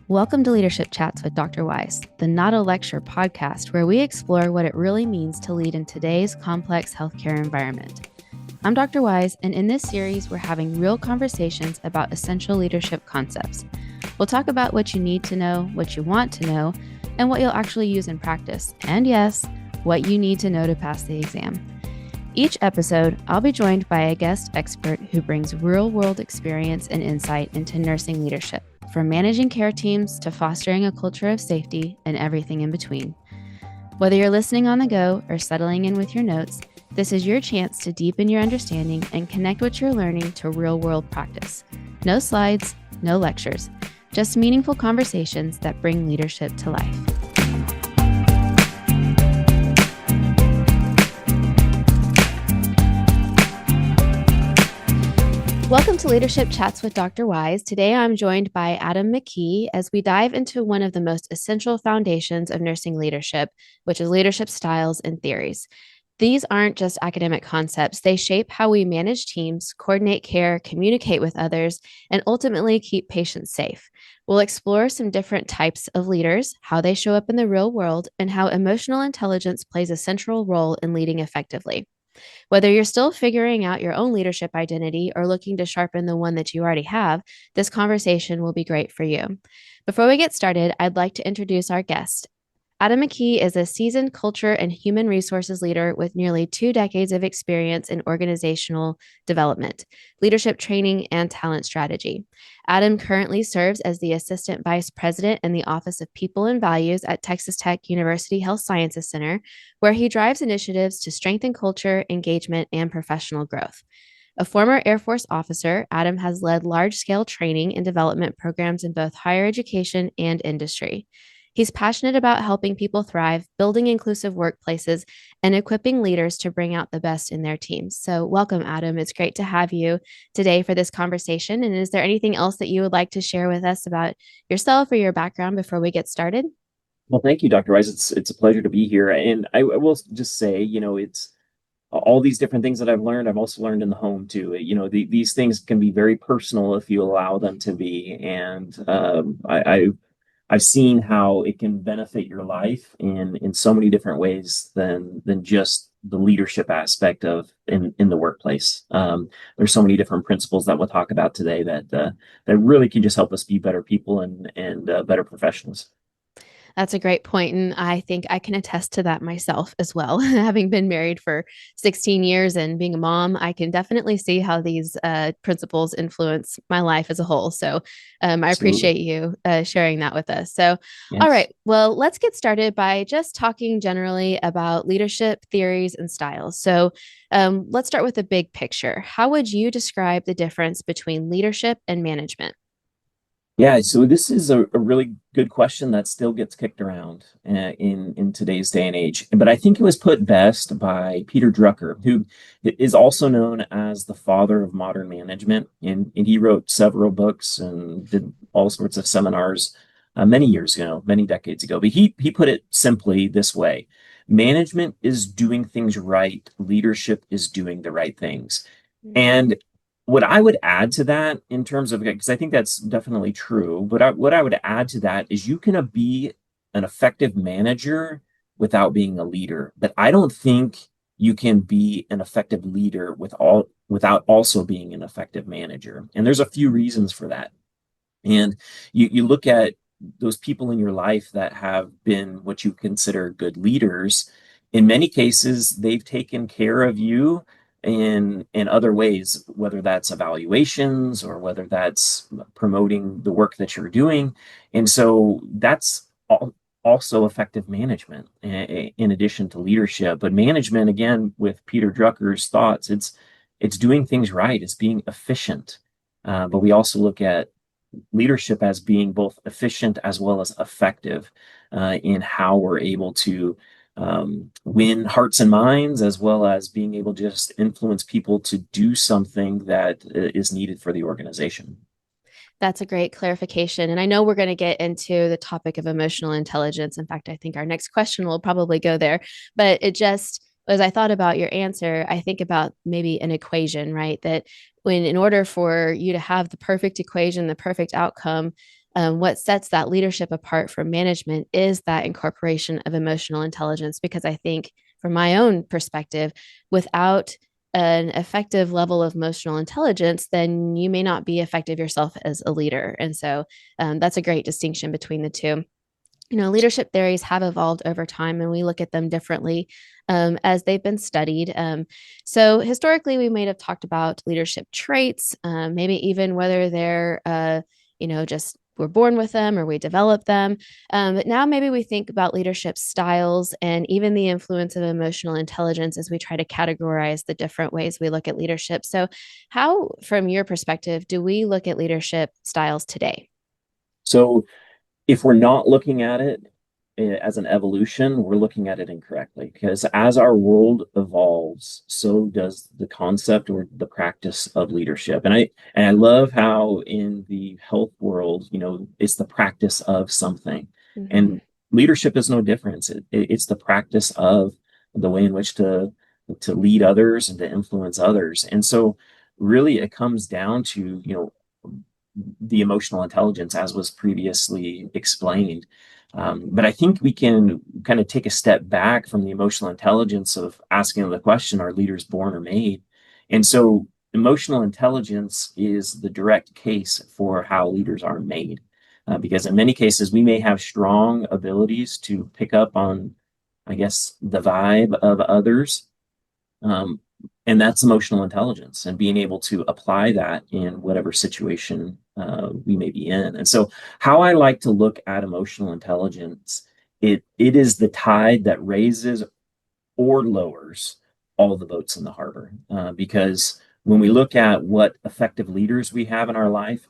Welcome to Leadership Chats with Dr. Wise, the Not a Lecture podcast where we explore what it really means to lead in today's complex healthcare environment. I'm Dr. Wise, and in this series, we're having real conversations about essential leadership concepts. We'll talk about what you need to know, what you want to know, and what you'll actually use in practice. And yes, what you need to know to pass the exam. Each episode, I'll be joined by a guest expert who brings real-world experience and insight into nursing leadership, from managing care teams to fostering a culture of safety and everything in between. Whether you're listening on the go or settling in with your notes, this is your chance to deepen your understanding and connect what you're learning to real-world practice. No slides, no lectures, just meaningful conversations that bring leadership to life. Welcome to Leadership Chats with Dr. Wise. Today, I'm joined by Adam McKee as we dive into one of the most essential foundations of nursing leadership, which is leadership styles and theories. These aren't just academic concepts. They shape how we manage teams, coordinate care, communicate with others, and ultimately keep patients safe. We'll explore some different types of leaders, how they show up in the real world, and how emotional intelligence plays a central role in leading effectively. Whether you're still figuring out your own leadership identity or looking to sharpen the one that you already have, this conversation will be great for you. Before we get started, I'd like to introduce our guest. Adam McKee is a seasoned culture and human resources leader with nearly 2 decades of experience in organizational development, leadership training, and talent strategy. Adam currently serves as the Assistant Vice President in the Office of People and Values at Texas Tech University Health Sciences Center, where he drives initiatives to strengthen culture, engagement, and professional growth. A former Air Force officer, Adam has led large-scale training and development programs in both higher education and industry. He's passionate about helping people thrive, building inclusive workplaces, and equipping leaders to bring out the best in their teams. So welcome, Adam. It's great to have you today for this conversation. And is there anything else that you would like to share with us about yourself or your background before we get started? Well, thank you, Dr. Rice. It's a pleasure to be here. And I will just say, it's all these different things that I've learned. I've also learned in the home too. These things can be very personal if you allow them to be. And I've seen how it can benefit your life in so many different ways than just the leadership aspect of in the workplace. There's so many different principles that we'll talk about today that really can just help us be better people and better professionals. That's a great point, and I think I can attest to that myself as well. Having been married for 16 years and being a mom, I can definitely see how these principles influence my life as a whole. So I Absolutely. appreciate you sharing that with us. So, all Yes. right, well, let's get started by just talking generally about leadership theories and styles. So let's start with the big picture. How would you describe the difference between leadership and management? Yeah, so this is a really good question that still gets kicked around in today's day and age. But I think it was put best by Peter Drucker, who is also known as the father of modern management. And he wrote several books and did all sorts of seminars many years ago, many decades ago. But he put it simply this way: management is doing things right, leadership is doing the right things. And what I would add to that in terms of, because I think that's definitely true, but what I would add to that is you can be an effective manager without being a leader. But I don't think you can be an effective leader without also being an effective manager. And there's a few reasons for that. And you look at those people in your life that have been what you consider good leaders. In many cases, they've taken care of you in other ways, whether that's evaluations or whether that's promoting the work that you're doing. And so that's also effective management in addition to leadership. But management, again, with Peter Drucker's thoughts, it's doing things right, it's being efficient. But we also look at leadership as being both efficient as well as effective in how we're able to win hearts and minds, as well as being able to just influence people to do something that is needed for the organization. That's a great clarification. And I know we're going to get into the topic of emotional intelligence. In fact, I think our next question will probably go there. But it just, as I thought about your answer, I think about maybe an equation, right? That when, in order for you to have the perfect equation, the perfect outcome, what sets that leadership apart from management is that incorporation of emotional intelligence. Because I think, from my own perspective, without an effective level of emotional intelligence, then you may not be effective yourself as a leader. And so that's a great distinction between the two. Leadership theories have evolved over time, and we look at them differently as they've been studied. So historically, we may have talked about leadership traits, maybe even whether they're, just we're born with them or we develop them. But now maybe we think about leadership styles and even the influence of emotional intelligence as we try to categorize the different ways we look at leadership. So, how, from your perspective, do we look at leadership styles today? So if we're not looking at it as an evolution, we're looking at it incorrectly, because as our world evolves, so does the concept or the practice of leadership. And I love how in the health world, it's the practice of something. Mm-hmm. And leadership is no difference. It's the practice of the way in which to lead others and to influence others. And so really it comes down to, the emotional intelligence as was previously explained. But I think we can kind of take a step back from the emotional intelligence of asking the question, are leaders born or made? And so emotional intelligence is the direct case for how leaders are made. Because in many cases, we may have strong abilities to pick up on, I guess, the vibe of others. Um, and that's emotional intelligence and being able to apply that in whatever situation we may be in. And so, how I like to look at emotional intelligence, it is the tide that raises or lowers all the boats in the harbor. Because when we look at what effective leaders we have in our life,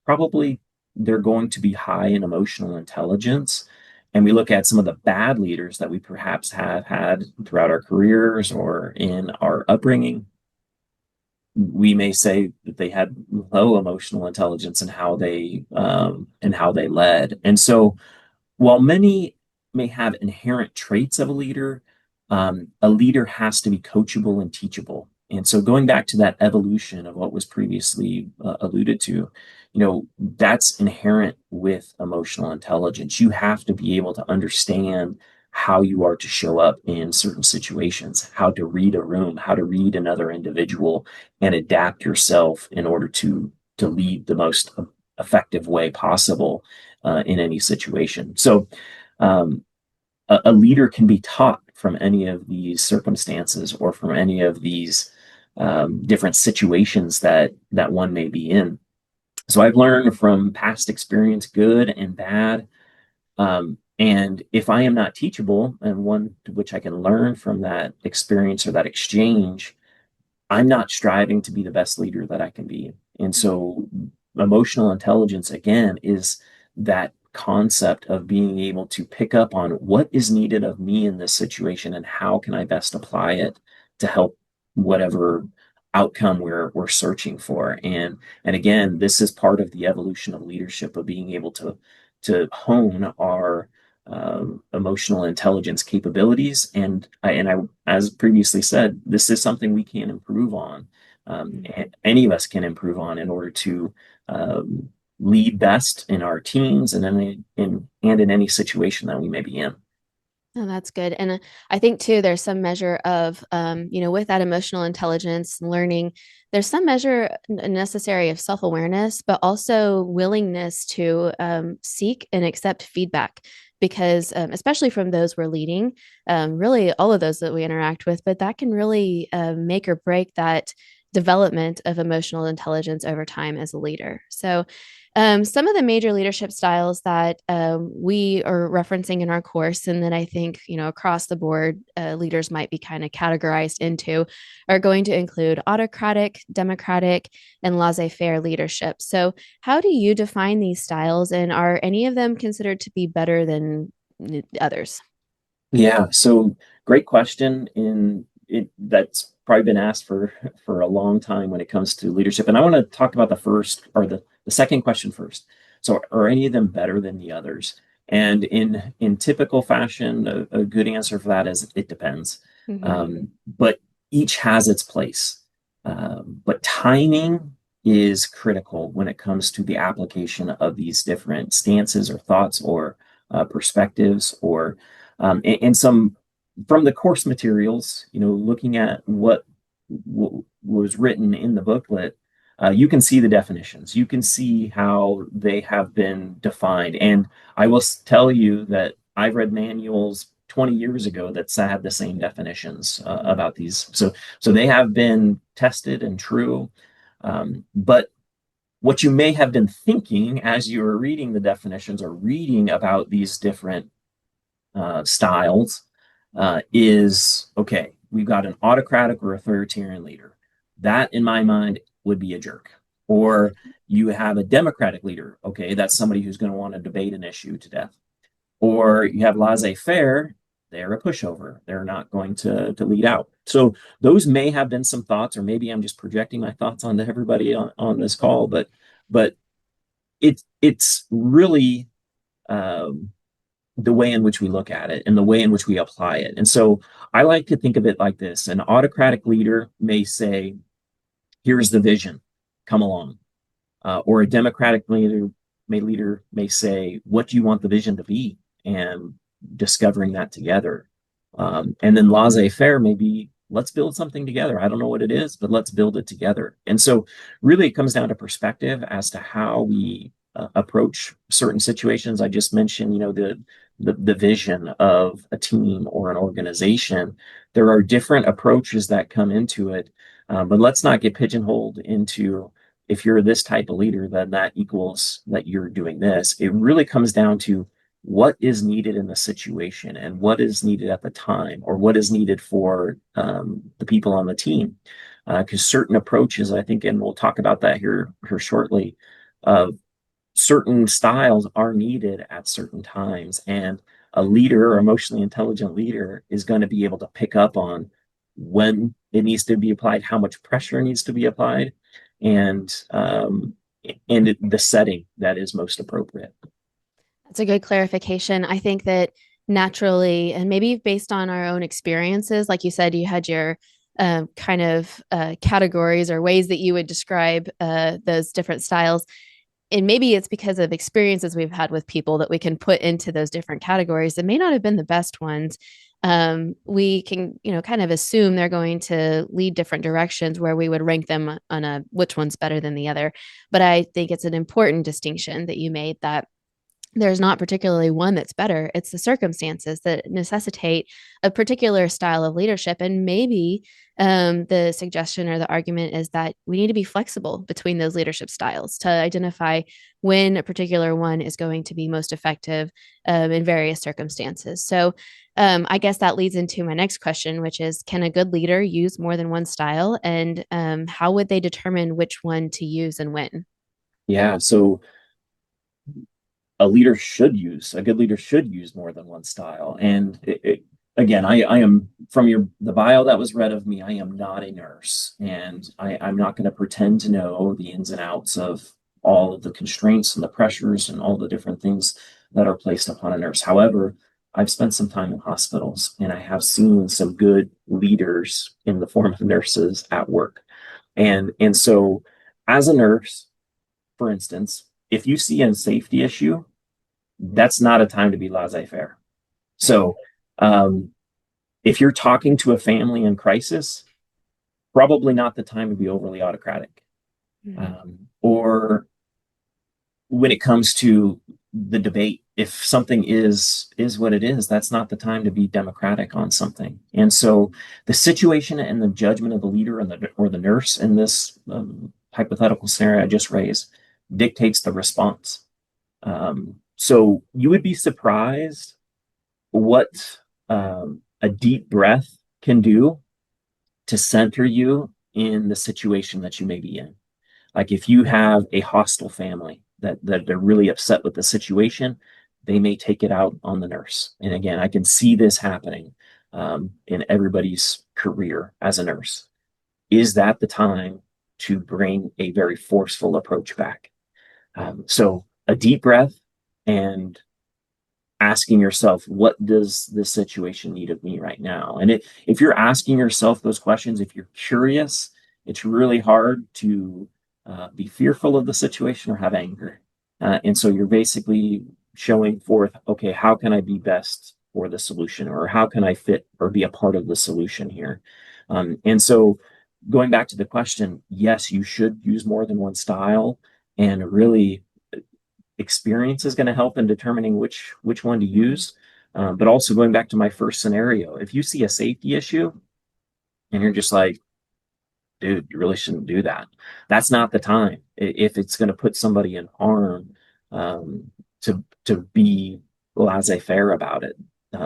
probably they're going to be high in emotional intelligence. And we look at some of the bad leaders that we perhaps have had throughout our careers or in our upbringing, we may say that they had low emotional intelligence in how they led. And so, while many may have inherent traits of a leader has to be coachable and teachable. And so, going back to that evolution of what was previously alluded to, that's inherent with emotional intelligence. You have to be able to understand how you are to show up in certain situations, how to read a room, how to read another individual, and adapt yourself in order to lead the most effective way possible in any situation. So, um, a leader can be taught from any of these circumstances or from any of these different situations that one may be in. So I've learned from past experience, good and bad. And if I am not teachable and one to which I can learn from that experience or that exchange, I'm not striving to be the best leader that I can be. And so emotional intelligence, again, is that concept of being able to pick up on what is needed of me in this situation and how can I best apply it to help whatever outcome we're searching for. And again, this is part of the evolution of leadership, of being able to hone our emotional intelligence capabilities. And I, as previously said, this is something we can improve on. Any of us can improve on in order to lead best in our teams and in any situation that we may be in. Oh, that's good. And I think too, there's some measure of, with that emotional intelligence learning, there's some measure necessary of self-awareness, but also willingness to seek and accept feedback. Because especially from those we're leading, really all of those that we interact with, but that can really make or break that development of emotional intelligence over time as a leader. So some of the major leadership styles that we are referencing in our course, and that I think, across the board, leaders might be kind of categorized into, are going to include autocratic, democratic, and laissez-faire leadership. So, how do you define these styles, and are any of them considered to be better than others? Yeah, so great question. That's probably been asked for a long time when it comes to leadership. And I want to talk about the first or the second question first. So are any of them better than the others? And in typical fashion, a good answer for that is it depends. Mm-hmm. But each has its place. But timing is critical when it comes to the application of these different stances or thoughts or perspectives or and some from the course materials, looking at what was written in the booklet, you can see the definitions. You can see how they have been defined. And I will tell you that I've read manuals 20 years ago that had the same definitions about these. So they have been tested and true. But what you may have been thinking as you were reading the definitions or reading about these different styles is okay, we've got an autocratic or authoritarian leader. That, in my mind, would be a jerk. Or you have a democratic leader. Okay, that's somebody who's going to want to debate an issue to death. Or you have laissez-faire. They're a pushover. They're not going to lead out. So those may have been some thoughts, or maybe I'm just projecting my thoughts onto everybody on this call. But it's really the way in which we look at it and the way in which we apply it. And so I like to think of it like this. An autocratic leader may say, here's the vision, come along. Or a democratic leader may say, what do you want the vision to be? And discovering that together. And then laissez-faire may be, let's build something together. I don't know what it is, but let's build it together. And so really it comes down to perspective as to how we approach certain situations. I just mentioned, the vision of a team or an organization. There are different approaches that come into it, but let's not get pigeonholed into if you're this type of leader, then that equals that you're doing this. It really comes down to what is needed in the situation and what is needed at the time or what is needed for the people on the team. Because certain approaches, I think, and we'll talk about that here shortly, certain styles are needed at certain times. And a leader or emotionally intelligent leader is going to be able to pick up on when it needs to be applied, how much pressure needs to be applied, and the setting that is most appropriate. That's a good clarification. I think that naturally, and maybe based on our own experiences, like you said, you had your kind of categories or ways that you would describe those different styles. And maybe it's because of experiences we've had with people that we can put into those different categories that may not have been the best ones. We can, kind of assume they're going to lead different directions where we would rank them on a which one's better than the other. But I think it's an important distinction that you made that there's not particularly one that's better. It's the circumstances that necessitate a particular style of leadership. And maybe the suggestion or the argument is that we need to be flexible between those leadership styles to identify when a particular one is going to be most effective in various circumstances. So I guess that leads into my next question, which is, can a good leader use more than one style? And how would they determine which one to use and when? Yeah, so a good leader should use more than one style. And again, I am from the bio that was read of me, I am not a nurse, and I'm not going to pretend to know the ins and outs of all of the constraints and the pressures and all the different things that are placed upon a nurse. However, I've spent some time in hospitals and I have seen some good leaders in the form of nurses at work. And so as a nurse, for instance, if you see a safety issue, that's not a time to be laissez-faire. So if you're talking to a family in crisis, probably not the time to be overly autocratic. Or when it comes to the debate, if something is what it is, that's not the time to be democratic on something. And so the situation and the judgment of the leader or the nurse in this hypothetical scenario I just raised dictates the response. So you would be surprised what a deep breath can do to center you in the situation that you may be in. Like if you have a hostile family that they're really upset with the situation, they may take it out on the nurse. And again, I can see this happening in everybody's career as a nurse. Is that the time to bring a very forceful approach back? So a deep breath and asking yourself, what does this situation need of me right now? And if you're asking yourself those questions, if you're curious, it's really hard to be fearful of the situation or have anger. And so you're basically showing forth, okay, how can I be best for the solution, or how can I fit or be a part of the solution here? And so going back to the question, yes, you should use more than one style, and really experience is going to help in determining which one to use. But also going back to my first scenario, if you see a safety issue and you're just like, dude, you really shouldn't do that. That's not the time. If it's going to put somebody in harm, to be laissez-faire about it,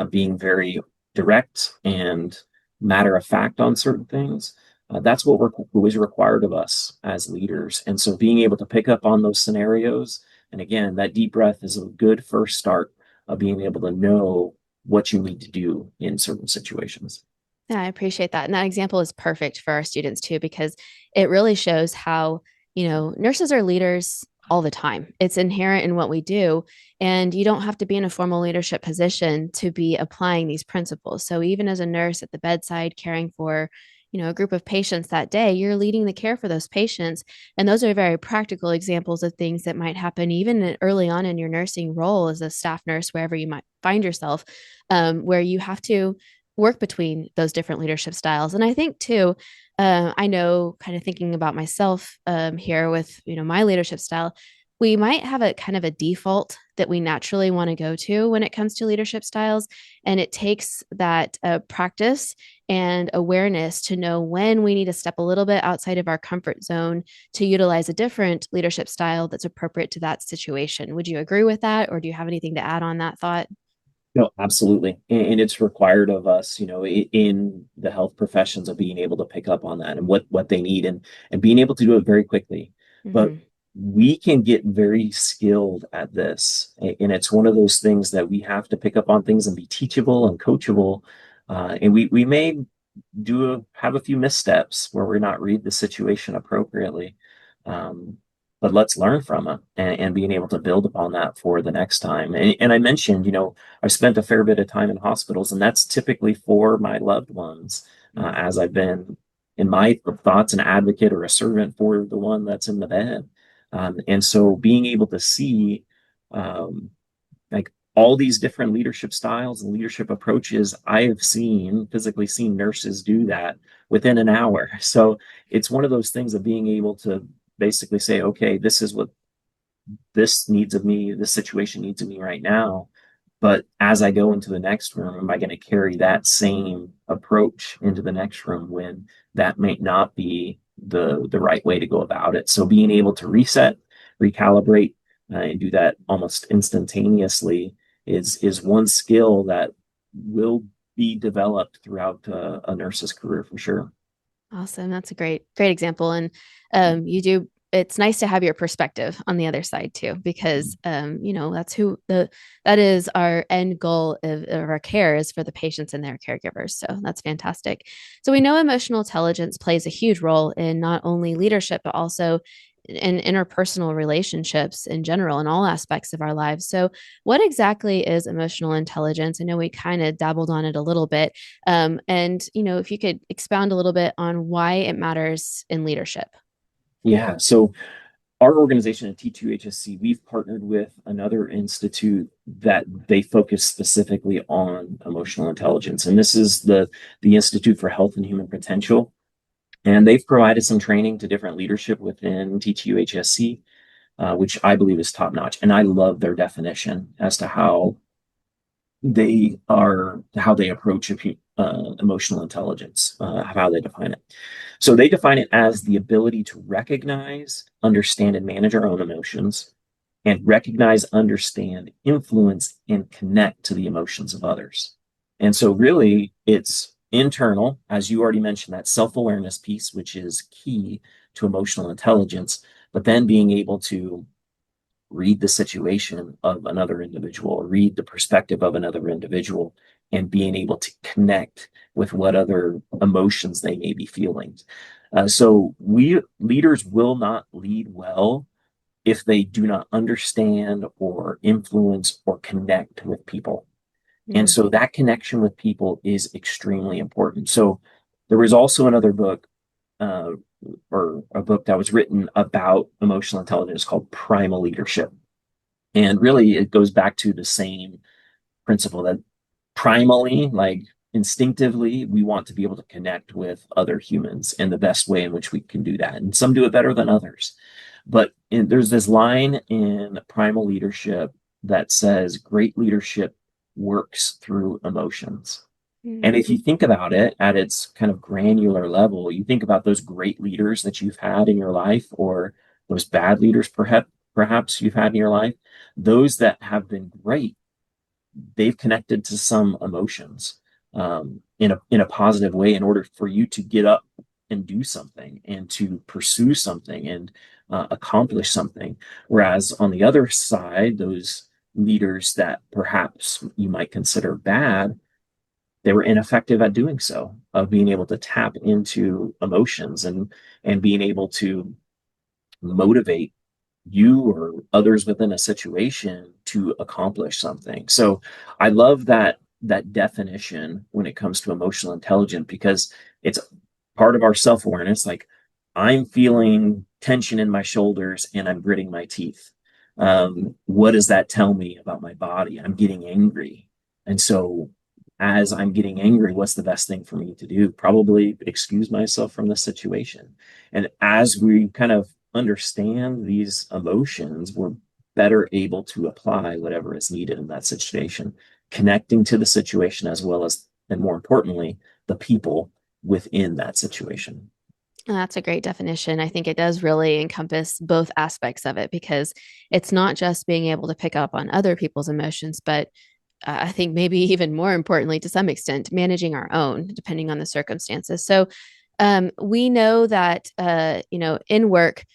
being very direct and matter of fact on certain things. That's what was required of us as leaders. And so being able to pick up on those scenarios, and again, that deep breath is a good first start of being able to know what you need to do in certain situations. Yeah, I appreciate that. And that example is perfect for our students too, because it really shows how, nurses are leaders all the time. It's inherent in what we do. And you don't have to be in a formal leadership position to be applying these principles. So even as a nurse at the bedside caring for, a group of patients that day, you're leading the care for those patients. And those are very practical examples of things that might happen even early on in your nursing role as a staff nurse, wherever you might find yourself, where you have to work between those different leadership styles. And I think too, I know, kind of thinking about myself here with my leadership style, we might have a kind of a default that we naturally want to go to when it comes to leadership styles, and it takes that practice and awareness to know when we need to step a little bit outside of our comfort zone to utilize a different leadership style that's appropriate to that situation. Would you agree with that, or do you have anything to add on that thought? No, absolutely. And it's required of us, in the health professions, of being able to pick up on that and what they need, and being able to do it very quickly. But Mm-hmm. we can get very skilled at this. And it's one of those things that we have to pick up on things and be teachable and coachable. And we may have a few missteps where we're not read the situation appropriately. Um, but let's learn from it, and being able to build upon that for the next time. And I mentioned, I've spent a fair bit of time in hospitals, and that's typically for my loved ones, as I've been, in my thoughts, an advocate or a servant for the one that's in the bed. And so being able to see, like, all these different leadership styles and leadership approaches, I have physically seen nurses do that within an hour. So it's one of those things of being able to basically say, okay, this is what this needs of me, this situation needs of me right now. But as I go into the next room, am I going to carry that same approach into the next room when that may not be the right way to go about it? So being able to reset, recalibrate, and do that almost instantaneously is one skill that will be developed throughout a nurse's career for sure. Awesome. That's a great example. And it's nice to have your perspective on the other side too, because that is our end goal of our care, is for the patients and their caregivers. So that's fantastic. So we know emotional intelligence plays a huge role in not only leadership, but also in interpersonal relationships in general, in all aspects of our lives. So what exactly is emotional intelligence? I know we kind of dabbled on it a little bit. And if you could expound a little bit on why it matters in leadership. Yeah. So our organization at T2HSC, we've partnered with another institute that they focus specifically on emotional intelligence. And this is the Institute for Health and Human Potential. And they've provided some training to different leadership within T2HSC, which I believe is top notch. And I love their definition as to how they approach emotional intelligence, how they define it. So they define it as the ability to recognize, understand, and manage our own emotions, and recognize, understand, influence, and connect to the emotions of others. And so really it's internal, as you already mentioned, that self-awareness piece, which is key to emotional intelligence, but then being able to read the situation of another individual, read the perspective of another individual, and being able to connect with what other emotions they may be feeling. So we leaders will not lead well if they do not understand or influence or connect with people. And Mm. so that connection with people is extremely important. So there was also another book uh, or a book that was written about emotional intelligence called Primal Leadership. And really, it goes back to the same principle that primally, like instinctively, we want to be able to connect with other humans and the best way in which we can do that. And some do it better than others. There's this line in Primal Leadership that says great leadership works through emotions. And if you think about it at its kind of granular level, you think about those great leaders that you've had in your life, or those bad leaders perhaps you've had in your life, those that have been great, they've connected to some emotions in a positive way in order for you to get up and do something and to pursue something and accomplish something. Whereas on the other side, those leaders that perhaps you might consider bad, they were ineffective at doing so, of being able to tap into emotions and being able to motivate you or others within a situation to accomplish something. So I love that definition when it comes to emotional intelligence, because it's part of our self-awareness. Like, I'm feeling tension in my shoulders and I'm gritting my teeth. What does that tell me about my body? I'm getting angry. And so as I'm getting angry, what's the best thing for me to do? Probably excuse myself from the situation. And as we kind of understand these emotions, we're better able to apply whatever is needed in that situation, connecting to the situation as well as, and more importantly, the people within that situation. That's a great definition. I think it does really encompass both aspects of it because it's not just being able to pick up on other people's emotions, but I think maybe even more importantly, to some extent, managing our own, depending on the circumstances. So we know that, in work,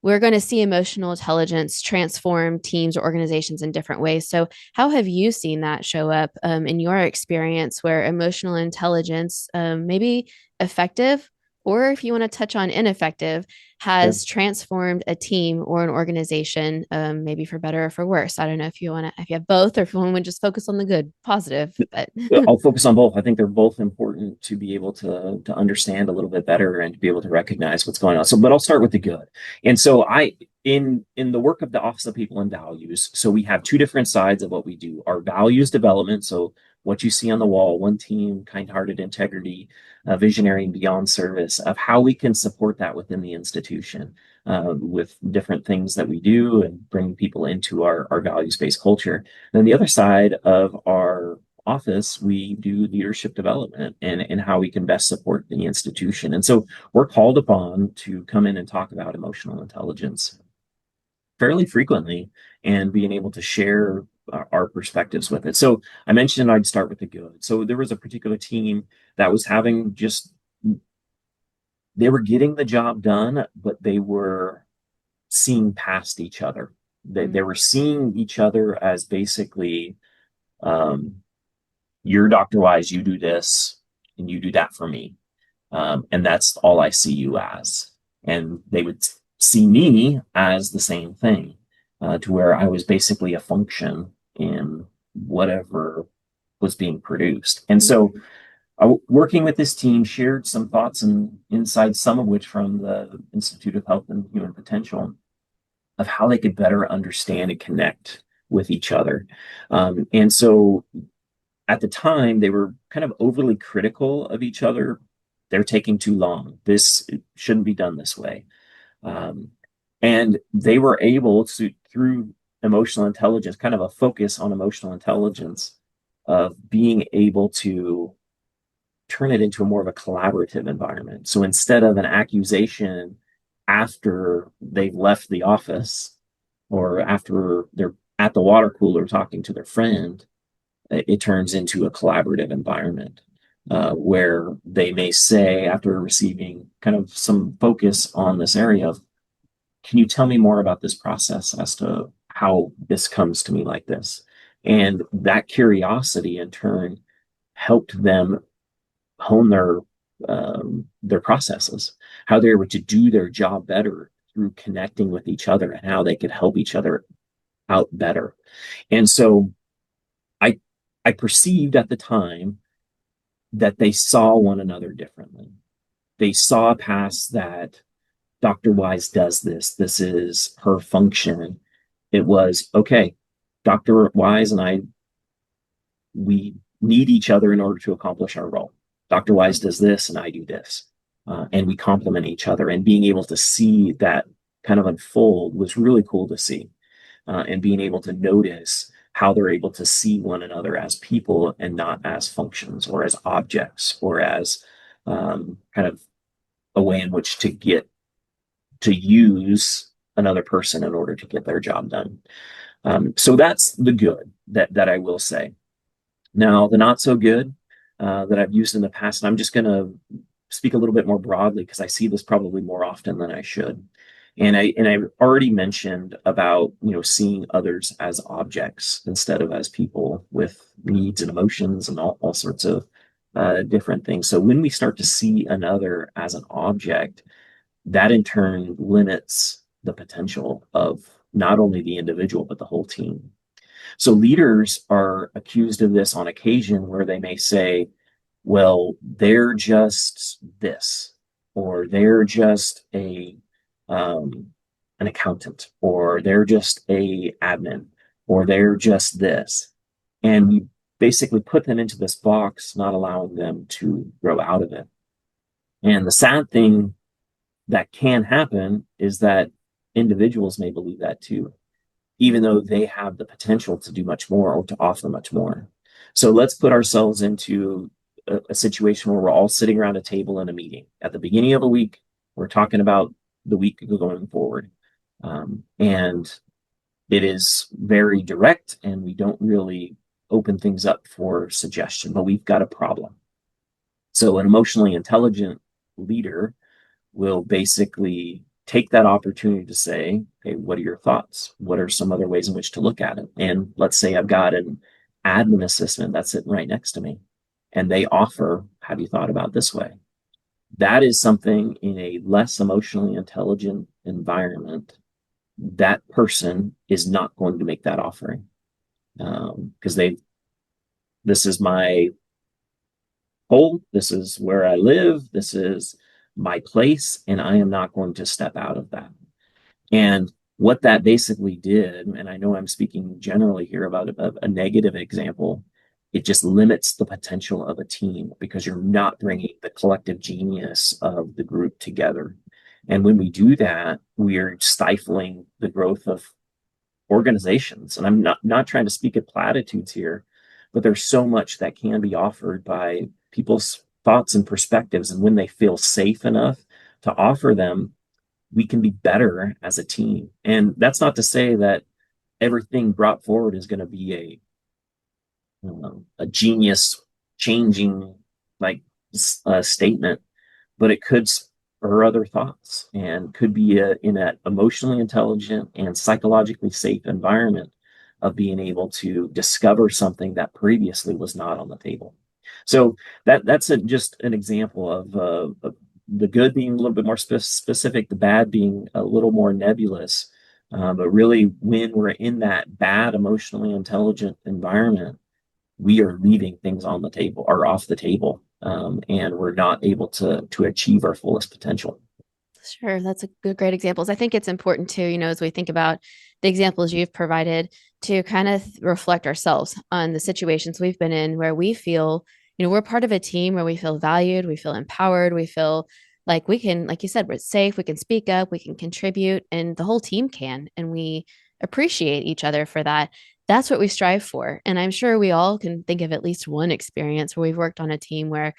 we're going to see emotional intelligence transform teams or organizations in different ways. So, how have you seen that show up in your experience where emotional intelligence, maybe effective, or if you want to touch on ineffective, Sure. has transformed a team or an organization, maybe for better or for worse? I don't know if you want to, if you have both, or if you want to just focus on the good, positive. But I'll focus on both. I think they're both important to be able to understand a little bit better and to be able to recognize what's going on. So, but I'll start with the good. And so in the work of the Office of People and Values, so we have two different sides of what we do. Our values development, so what you see on the wall, one team, kind-hearted integrity, visionary and beyond service, of how we can support that within the institution. With different things that we do and bring people into our values-based culture. And then the other side of our office, we do leadership development and how we can best support the institution. And so we're called upon to come in and talk about emotional intelligence fairly frequently and being able to share our perspectives with it. So I mentioned I'd start with the good. So there was a particular team that was having just, they were getting the job done, but they were seeing past each other. They were seeing each other as basically, um, you're Dr. Wise, you do this, and you do that for me. And that's all I see you as. And they would see me as the same thing, to where I was basically a function in whatever was being produced. And so, working with this team, shared some thoughts and insights, some of which from the Institute of Health and Human Potential, of how they could better understand and connect with each other. And so at the time, they were kind of overly critical of each other. They're taking too long. This shouldn't be done this way. Um, and they were able to, through emotional intelligence, kind of a focus on emotional intelligence, of being able to turn it into a more of a collaborative environment. So instead of an accusation after they've left the office or after they're at the water cooler talking to their friend, it turns into a collaborative environment, where they may say, after receiving kind of some focus on this area of, can you tell me more about this process as to how this comes to me like this? And that curiosity in turn helped them hone their processes, how they were to do their job better through connecting with each other and how they could help each other out better. And so I I perceived at the time that they saw one another differently. They saw past that Dr. Wise does this. This is her function. It was okay. Dr. Wise and I, we need each other in order to accomplish our role. Dr. Wise does this and I do this. And we complement each other. And being able to see that kind of unfold was really cool to see. And being able to notice how they're able to see one another as people and not as functions or as objects or as kind of a way in which to get to use another person in order to get their job done. So that's the good that I will say. Now, the not so good that I've used in the past, and I'm just going to speak a little bit more broadly because I see this probably more often than I should. And I already mentioned about seeing others as objects instead of as people with needs and emotions and all sorts of different things. So when we start to see another as an object, that in turn limits the potential of not only the individual but the whole team. So leaders are accused of this on occasion where they may say, well, they're just this, or they're just an accountant, or they're just a admin, or they're just this. And we basically put them into this box, not allowing them to grow out of it. And the sad thing that can happen is that individuals may believe that too, even though they have the potential to do much more or to offer much more. So let's put ourselves into a situation where we're all sitting around a table in a meeting. At the beginning of a week, we're talking about the week going forward. And it is very direct and we don't really open things up for suggestion, but we've got a problem. So an emotionally intelligent leader will basically take that opportunity to say, hey, what are your thoughts? What are some other ways in which to look at it? And let's say I've got an admin assistant that's sitting right next to me and they offer, have you thought about this way? That is something in a less emotionally intelligent environment, that person is not going to make that offering because this is my home, this is where I live, this is my place, and I am not going to step out of that. And what that basically did, and I know I'm speaking generally here about a negative example, it just limits the potential of a team because you're not bringing the collective genius of the group together. And when we do that, we are stifling the growth of organizations. And I'm not trying to speak at platitudes here, but there's so much that can be offered by people's thoughts and perspectives. And when they feel safe enough to offer them, we can be better as a team. And that's not to say that everything brought forward is going to be a genius changing like statement, but it could spur other thoughts and could be in an emotionally intelligent and psychologically safe environment of being able to discover something that previously was not on the table. So that's just an example of the good being a little bit more specific, the bad being a little more nebulous. But really, when we're in that bad, emotionally intelligent environment, we are leaving things on the table or off the table, and we're not able to achieve our fullest potential. Sure, that's a great examples. I think it's important too, as we think about the examples you've provided, to kind of reflect ourselves on the situations we've been in where we feel, we're part of a team where we feel valued, we feel empowered, we feel like we can, like you said, we're safe, we can speak up, we can contribute, and the whole team can, and we appreciate each other for that. That's what we strive for. And I'm sure we all can think of at least one experience where we've worked on a team where,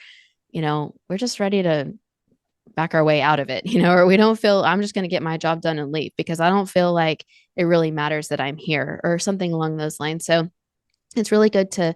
we're just ready to back our way out of it, or we don't feel I'm just going to get my job done and leave because I don't feel like it really matters that I'm here or something along those lines. So it's really good to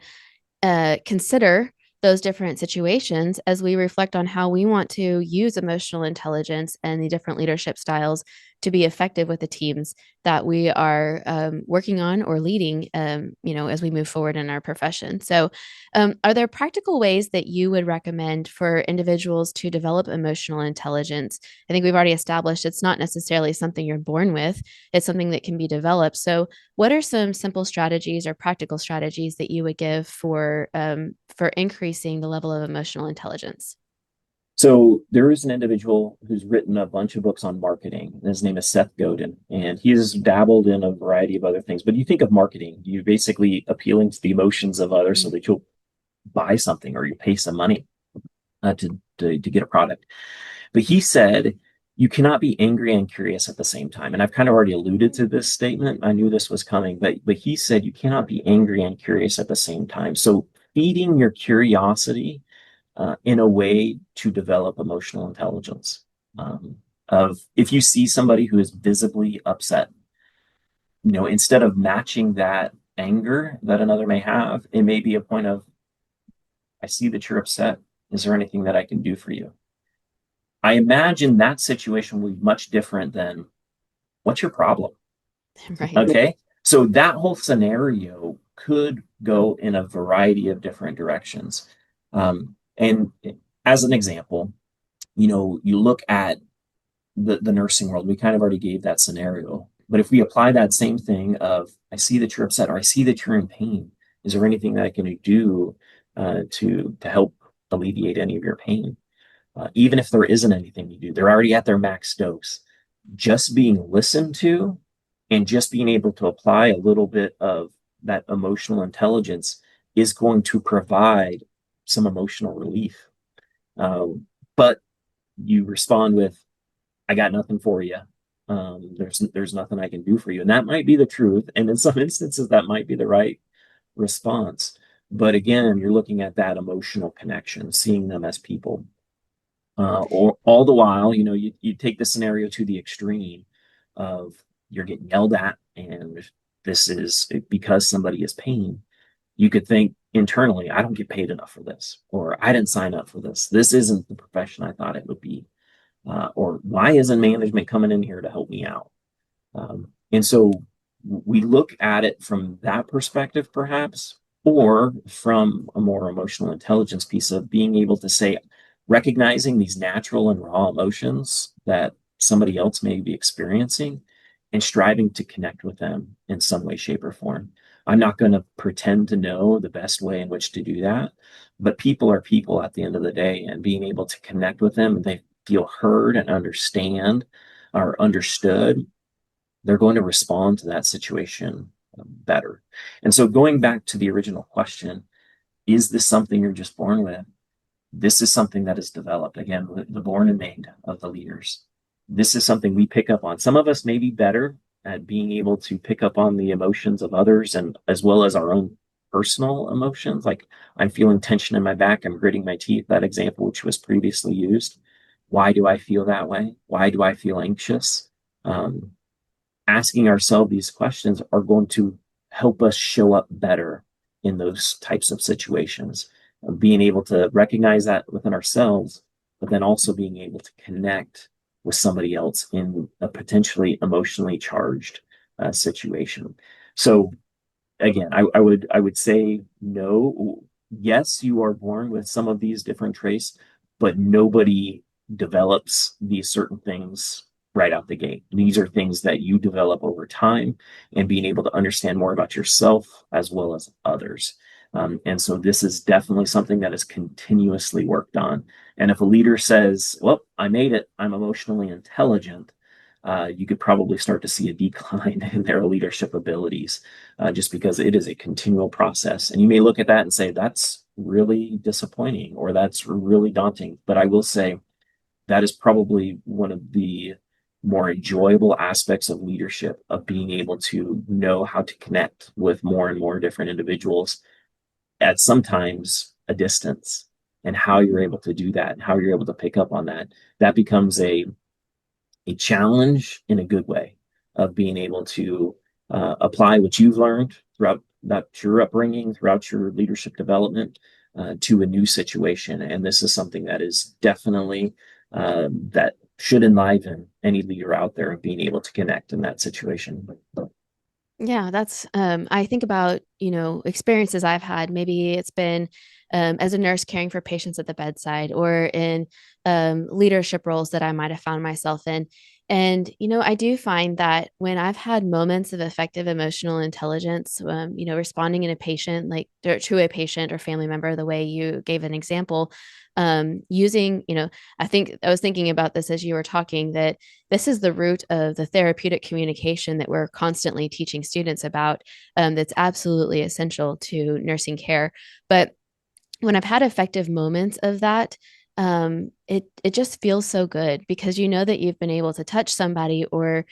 consider those different situations as we reflect on how we want to use emotional intelligence and the different leadership styles to be effective with the teams that we are working on or leading, as we move forward in our profession. So, are there practical ways that you would recommend for individuals to develop emotional intelligence? I think we've already established it's not necessarily something you're born with; it's something that can be developed. So, what are some simple strategies or practical strategies that you would give for increasing the level of emotional intelligence? So there is an individual who's written a bunch of books on marketing. And his name is Seth Godin, and he's dabbled in a variety of other things. But you think of marketing, you're basically appealing to the emotions of others so Mm. that you'll buy something or you pay some money to get a product. But he said you cannot be angry and curious at the same time. And I've kind of already alluded to this statement. I knew this was coming, but he said you cannot be angry and curious at the same time. So feeding your curiosity in a way to develop emotional intelligence. Of if you see somebody who is visibly upset, instead of matching that anger that another may have, it may be a point of, I see that you're upset. Is there anything that I can do for you? I imagine that situation will be much different than what's your problem? Right. Okay. So that whole scenario could go in a variety of different directions. And as an example, you look at the nursing world, we kind of already gave that scenario. But if we apply that same thing of, I see that you're upset or I see that you're in pain, is there anything that I can do to help alleviate any of your pain? Even if there isn't anything you do, they're already at their max dose. Just being listened to and just being able to apply a little bit of that emotional intelligence is going to provide some emotional relief. But you respond with, I got nothing for you. There's nothing I can do for you. And that might be the truth. And in some instances, that might be the right response. But again, you're looking at that emotional connection, seeing them as people. Or all the while, you take the scenario to the extreme of you're getting yelled at, and this is because somebody is paying. You could think internally, I don't get paid enough for this, or I didn't sign up for this. This isn't the profession I thought it would be. Or why isn't management coming in here to help me out? And so we look at it from that perspective, perhaps, or from a more emotional intelligence piece of being able to say, recognizing these natural and raw emotions that somebody else may be experiencing and striving to connect with them in some way, shape, or form. I'm not going to pretend to know the best way in which to do that, but people are people at the end of the day, and being able to connect with them, they feel heard and understand or understood, they're going to respond to that situation better. And so going back to the original question, is this something you're just born with? This is something that is developed. Again, the born and made of the leaders. This is something we pick up on. Some of us may be better at being able to pick up on the emotions of others and as well as our own personal emotions. Like I'm feeling tension in my back, I'm gritting my teeth, that example, which was previously used. Why do I feel that way? Why do I feel anxious? Um, Asking ourselves these questions are going to help us show up better in those types of situations. Being able to recognize that within ourselves, but then also being able to connect with somebody else in a potentially emotionally charged situation. So again, I would say no. Yes, you are born with some of these different traits, but nobody develops these certain things right out the gate. These are things that you develop over time and being able to understand more about yourself as well as others. And so this is definitely something that is continuously worked on. And if a leader says, well, I made it, I'm emotionally intelligent, you could probably start to see a decline in their leadership abilities just because it is a continual process. And you may look at that and say, that's really disappointing or that's really daunting. But I will say that is probably one of the more enjoyable aspects of leadership, of being able to know how to connect with more and more different individuals at sometimes a distance, and how you're able to do that and how you're able to pick up on that. That becomes a challenge in a good way of being able to apply what you've learned throughout that your upbringing, throughout your leadership development to a new situation. And this is something that is definitely that should enliven any leader out there of being able to connect in that situation. Yeah, that's I think about, experiences I've had. Maybe it's been as a nurse caring for patients at the bedside or in leadership roles that I might have found myself in. And, I do find that when I've had moments of effective emotional intelligence, responding in a patient, like to a patient or family member, the way you gave an example, using, I think I was thinking about this as you were talking, that this is the root of the therapeutic communication that we're constantly teaching students about, that's absolutely essential to nursing care. But when I've had effective moments of that, it just feels so good because you know that you've been able to touch somebody or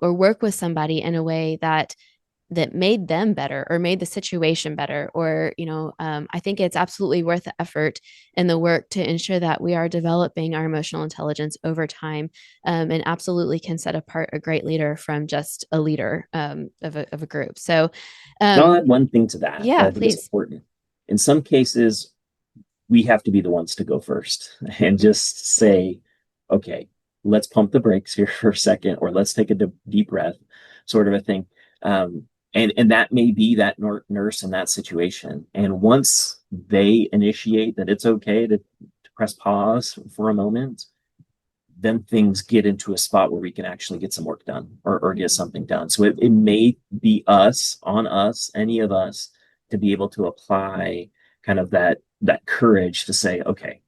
work with somebody in a way that made them better or made the situation better. Or I think it's absolutely worth the effort and the work to ensure that we are developing our emotional intelligence over time, and absolutely can set apart a great leader from just a leader, of a group. So And I'll um, add one thing to that that yeah, I think is please. important. In some cases, we have to be the ones to go first and just say, okay, let's pump the brakes here for a second, or let's take a deep breath, sort of a thing. And that may be that nurse in that situation. And once they initiate that it's okay to press pause for a moment, then things get into a spot where we can actually get some work done or get something done. So it may be on us, any of us, to be able to apply kind of that courage to say, okay,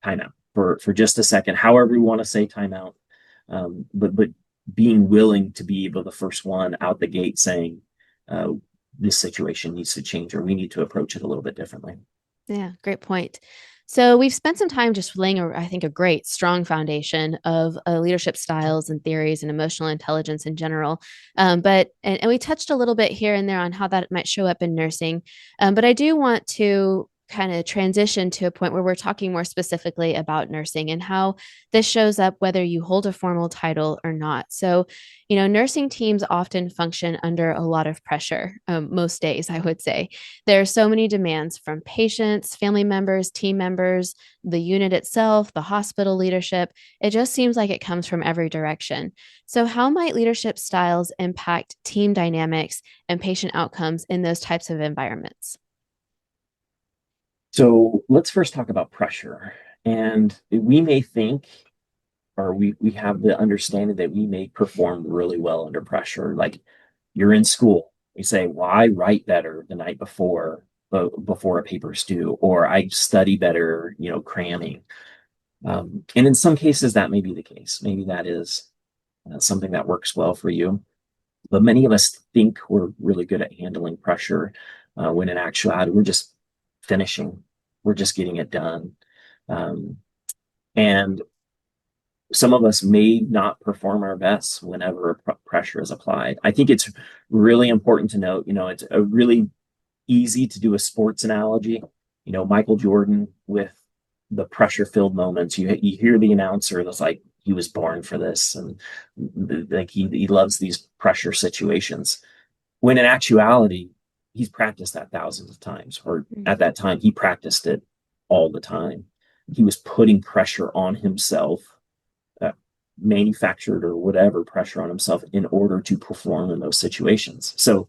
timeout for just a second, however we want to say timeout. But being willing to be able the first one out the gate saying, this situation needs to change, or we need to approach it a little bit differently. Yeah, great point. So we've spent some time just laying, I think, a great, strong foundation of leadership styles and theories and emotional intelligence in general. And we touched a little bit here and there on how that might show up in nursing. But I do want to kind of transition to a point where we're talking more specifically about nursing and how this shows up whether you hold a formal title or not. So, nursing teams often function under a lot of pressure, most days, I would say. There are so many demands from patients, family members, team members, the unit itself, the hospital leadership. It just seems like it comes from every direction. So, how might leadership styles impact team dynamics and patient outcomes in those types of environments? So let's first talk about pressure. And we may think, or we have the understanding that we may perform really well under pressure. Like you're in school, you say, well, I write better the night before a paper's due, or I study better, cramming. And in some cases, that may be the case. Maybe that is something that works well for you. But many of us think we're really good at handling pressure, when in actuality, we're just finishing, we're just getting it done. Um, and some of us may not perform our best whenever pressure is applied. I think it's really important to note, it's a really easy to do a sports analogy. Michael Jordan with the pressure filled moments. You hear the announcer that's like, he was born for this, and like he loves these pressure situations. When in actuality, he's practiced that thousands of times, or at that time, he practiced it all the time. He was putting pressure on himself, uh, manufactured or whatever pressure on himself in order to perform in those situations. So,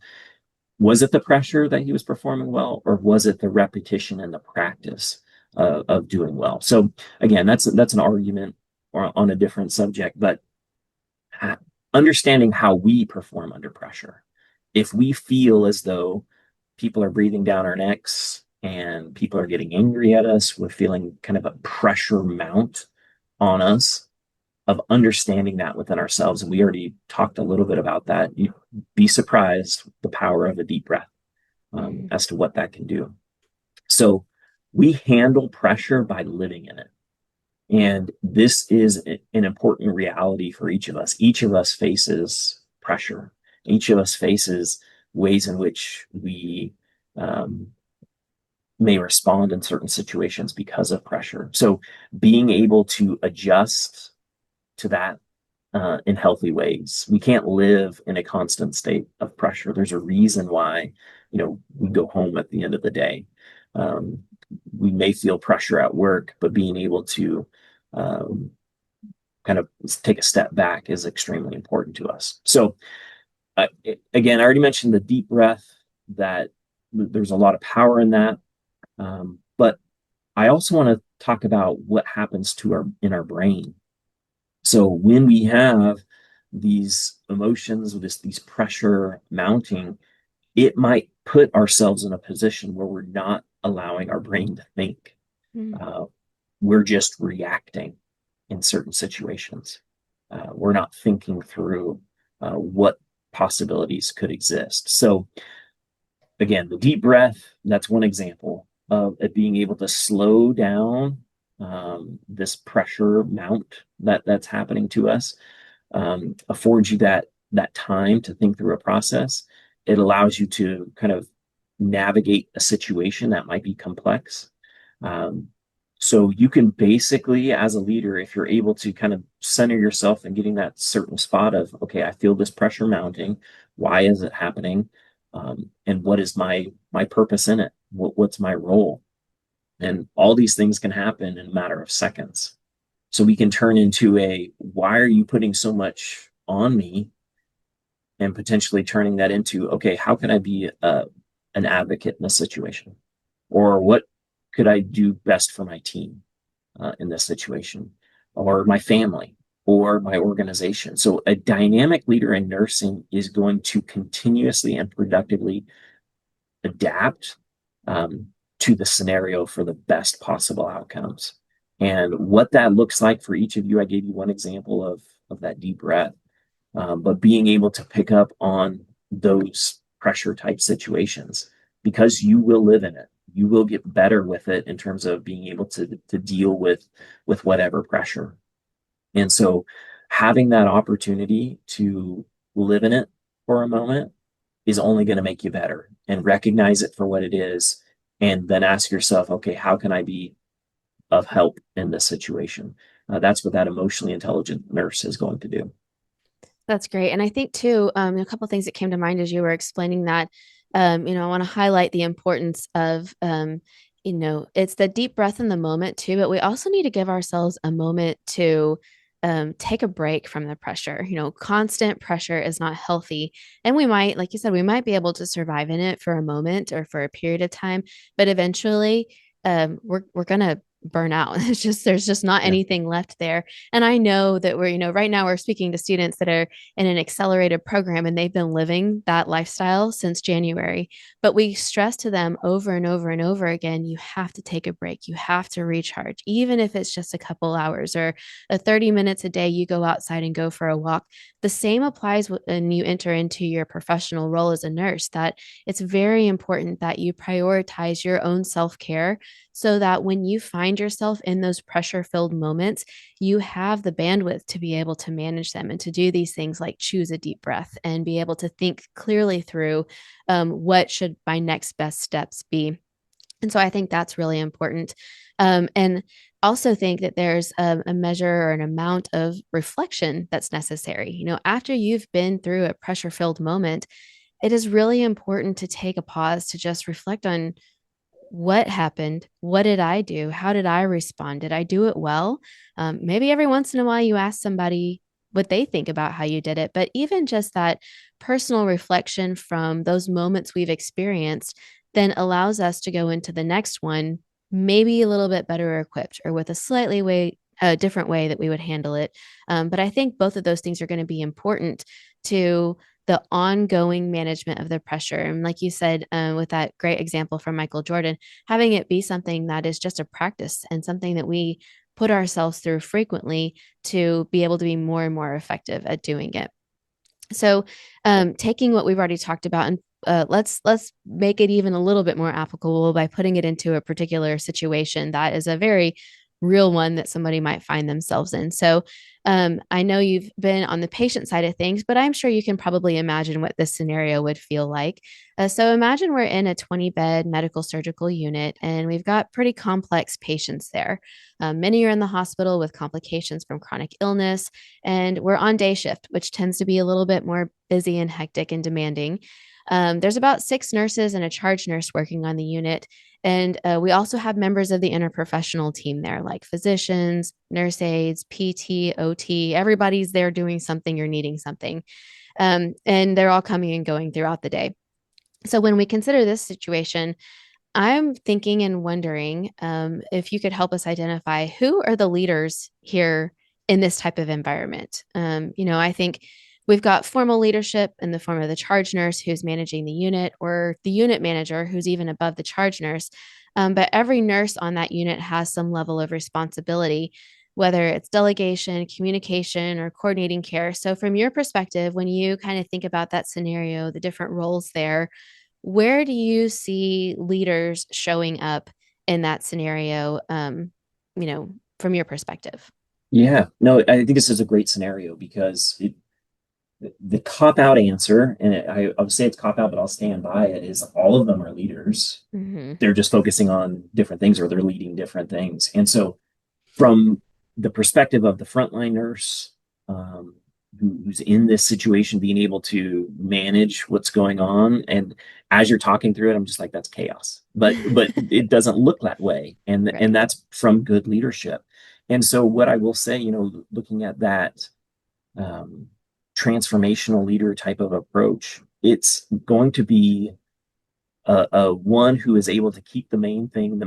was it the pressure that he was performing well, or was it the repetition and the practice of doing well? So, again, that's an argument or on a different subject, but understanding how we perform under pressure. If we feel as though people are breathing down our necks and people are getting angry at us, we're feeling kind of a pressure mount on us, of understanding that within ourselves. And we already talked a little bit about that. You'd be surprised the power of a deep breath, Mm-hmm. as to what that can do. So we handle pressure by living in it. And this is an important reality for each of us. Each of us faces pressure. Each of us faces ways in which we um, may respond in certain situations because of pressure. So being able to adjust to that, in healthy ways. We can't live in a constant state of pressure. There's a reason why, we go home at the end of the day. Um, we may feel pressure at work, but being able to um, kind of take a step back is extremely important to us. So, again, I already mentioned the deep breath, that there's a lot of power in that. But I also want to talk about what happens in our brain So when we have these emotions, these pressure mounting, it might put ourselves in a position where we're not allowing our brain to think. Mm. Uh, we're just reacting in certain situations. We're not thinking through what possibilities could exist. So, again, the deep breath, that's one example of it being able to slow down this pressure mount that's happening to us, affords you that time to think through a process. It allows you to kind of navigate a situation that might be complex. Um, so you can basically, as a leader, if you're able to kind of center yourself and getting that certain spot of, okay, I feel this pressure mounting. Why is it happening? And what is my purpose in it? What's my role? And all these things can happen in a matter of seconds. So we can turn into a, why are you putting so much on me? And potentially turning that into, okay, how can I be an advocate in this situation? Or what could I do best for my team in this situation? Or my family? Or my organization? So a dynamic leader in nursing is going to continuously and productively adapt um, to the scenario for the best possible outcomes. And what that looks like for each of you, I gave you one example of that deep breath, but being able to pick up on those pressure type situations because you will live in it. You will get better with it in terms of being able to deal with whatever pressure. And so having that opportunity to live in it for a moment is only going to make you better and recognize it for what it is. And then ask yourself, okay, how can I be of help in this situation? That's what that emotionally intelligent nurse is going to do. That's great. And I think too, a couple of things that came to mind as you were explaining that, I want to highlight the importance of, it's the deep breath in the moment too, but we also need to give ourselves a moment to take a break from the pressure. Constant pressure is not healthy. And we might, like you said, we might be able to survive in it for a moment or for a period of time, but eventually we're going to burn out. There's just not Yeah. anything left there. And I know that right now we're speaking to students that are in an accelerated program and they've been living that lifestyle since January. But we stress to them over and over and over again, you have to take a break. You have to recharge, even if it's just a couple hours or 30 minutes a day, you go outside and go for a walk. The same applies when you enter into your professional role as a nurse, that it's very important that you prioritize your own self-care so that when you find yourself in those pressure filled moments, you have the bandwidth to be able to manage them and to do these things like choose a deep breath and be able to think clearly through what should my next best steps be. And so I think that's really important. And also think that there's a measure or an amount of reflection that's necessary. After you've been through a pressure filled moment, it is really important to take a pause to just reflect on what happened? What did I do? How did I respond? Did I do it well? Maybe every once in a while you ask somebody what they think about how you did it, but even just that personal reflection from those moments we've experienced then allows us to go into the next one maybe a little bit better equipped or with a different way that we would handle it. But I think both of those things are going to be important to the ongoing management of the pressure. And like you said, with that great example from Michael Jordan, having it be something that is just a practice and something that we put ourselves through frequently to be able to be more and more effective at doing it. So, taking what we've already talked about and let's make it even a little bit more applicable by putting it into a particular situation that is a very real one that somebody might find themselves in. So, I know you've been on the patient side of things, but I'm sure you can probably imagine what this scenario would feel like. So, imagine we're in a 20-bed medical surgical unit and we've got pretty complex patients there. Many are in the hospital with complications from chronic illness, and we're on day shift, which tends to be a little bit more busy and hectic and demanding. There's about 6 nurses and a charge nurse working on the unit. And we also have members of the interprofessional team there, like physicians, nurse aides, PT, OT. Everybody's there doing something or needing something. And they're all coming and going throughout the day. So when we consider this situation, I'm thinking and wondering if you could help us identify who are the leaders here in this type of environment. I think we've got formal leadership in the form of the charge nurse who's managing the unit, or the unit manager who's even above the charge nurse. But every nurse on that unit has some level of responsibility, whether it's delegation, communication, or coordinating care. So, from your perspective, when you kind of think about that scenario, the different roles there, where do you see leaders showing up in that scenario? From your perspective. Yeah, no, I think this is a great scenario because the cop out answer, and I would say it's cop out, but I'll stand by it, is all of them are leaders. Mm-hmm. They're just focusing on different things or they're leading different things. And so, from the perspective of the frontline nurse, who's in this situation, being able to manage what's going on, and as you're talking through it, I'm just like, that's chaos. But it doesn't look that way, and Right. that's from good leadership. And so, what I will say, looking at that um, transformational leader type of approach, it's going to be a one who is able to keep the main thing